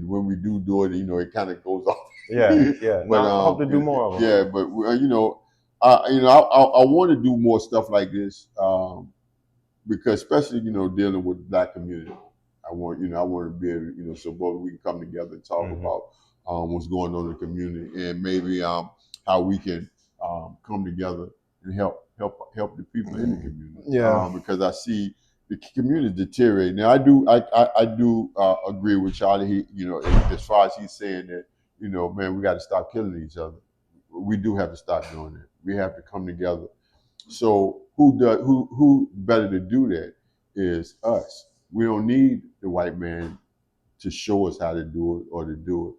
when we do it, it kind of goes off. But I hope to do more of them. Yeah, but I want to do more stuff like this because, especially dealing with the black community, I want to be able so both we can come together and talk about what's going on in the community and maybe how we can come together and help the people in the community. Because I see the community deteriorate. Now I do agree with Charlie. As far as he's saying that man, we got to stop killing each other. We do have to stop doing that. We have to come together. So who better to do that is us. We don't need the white man to show us how to do it or to do it.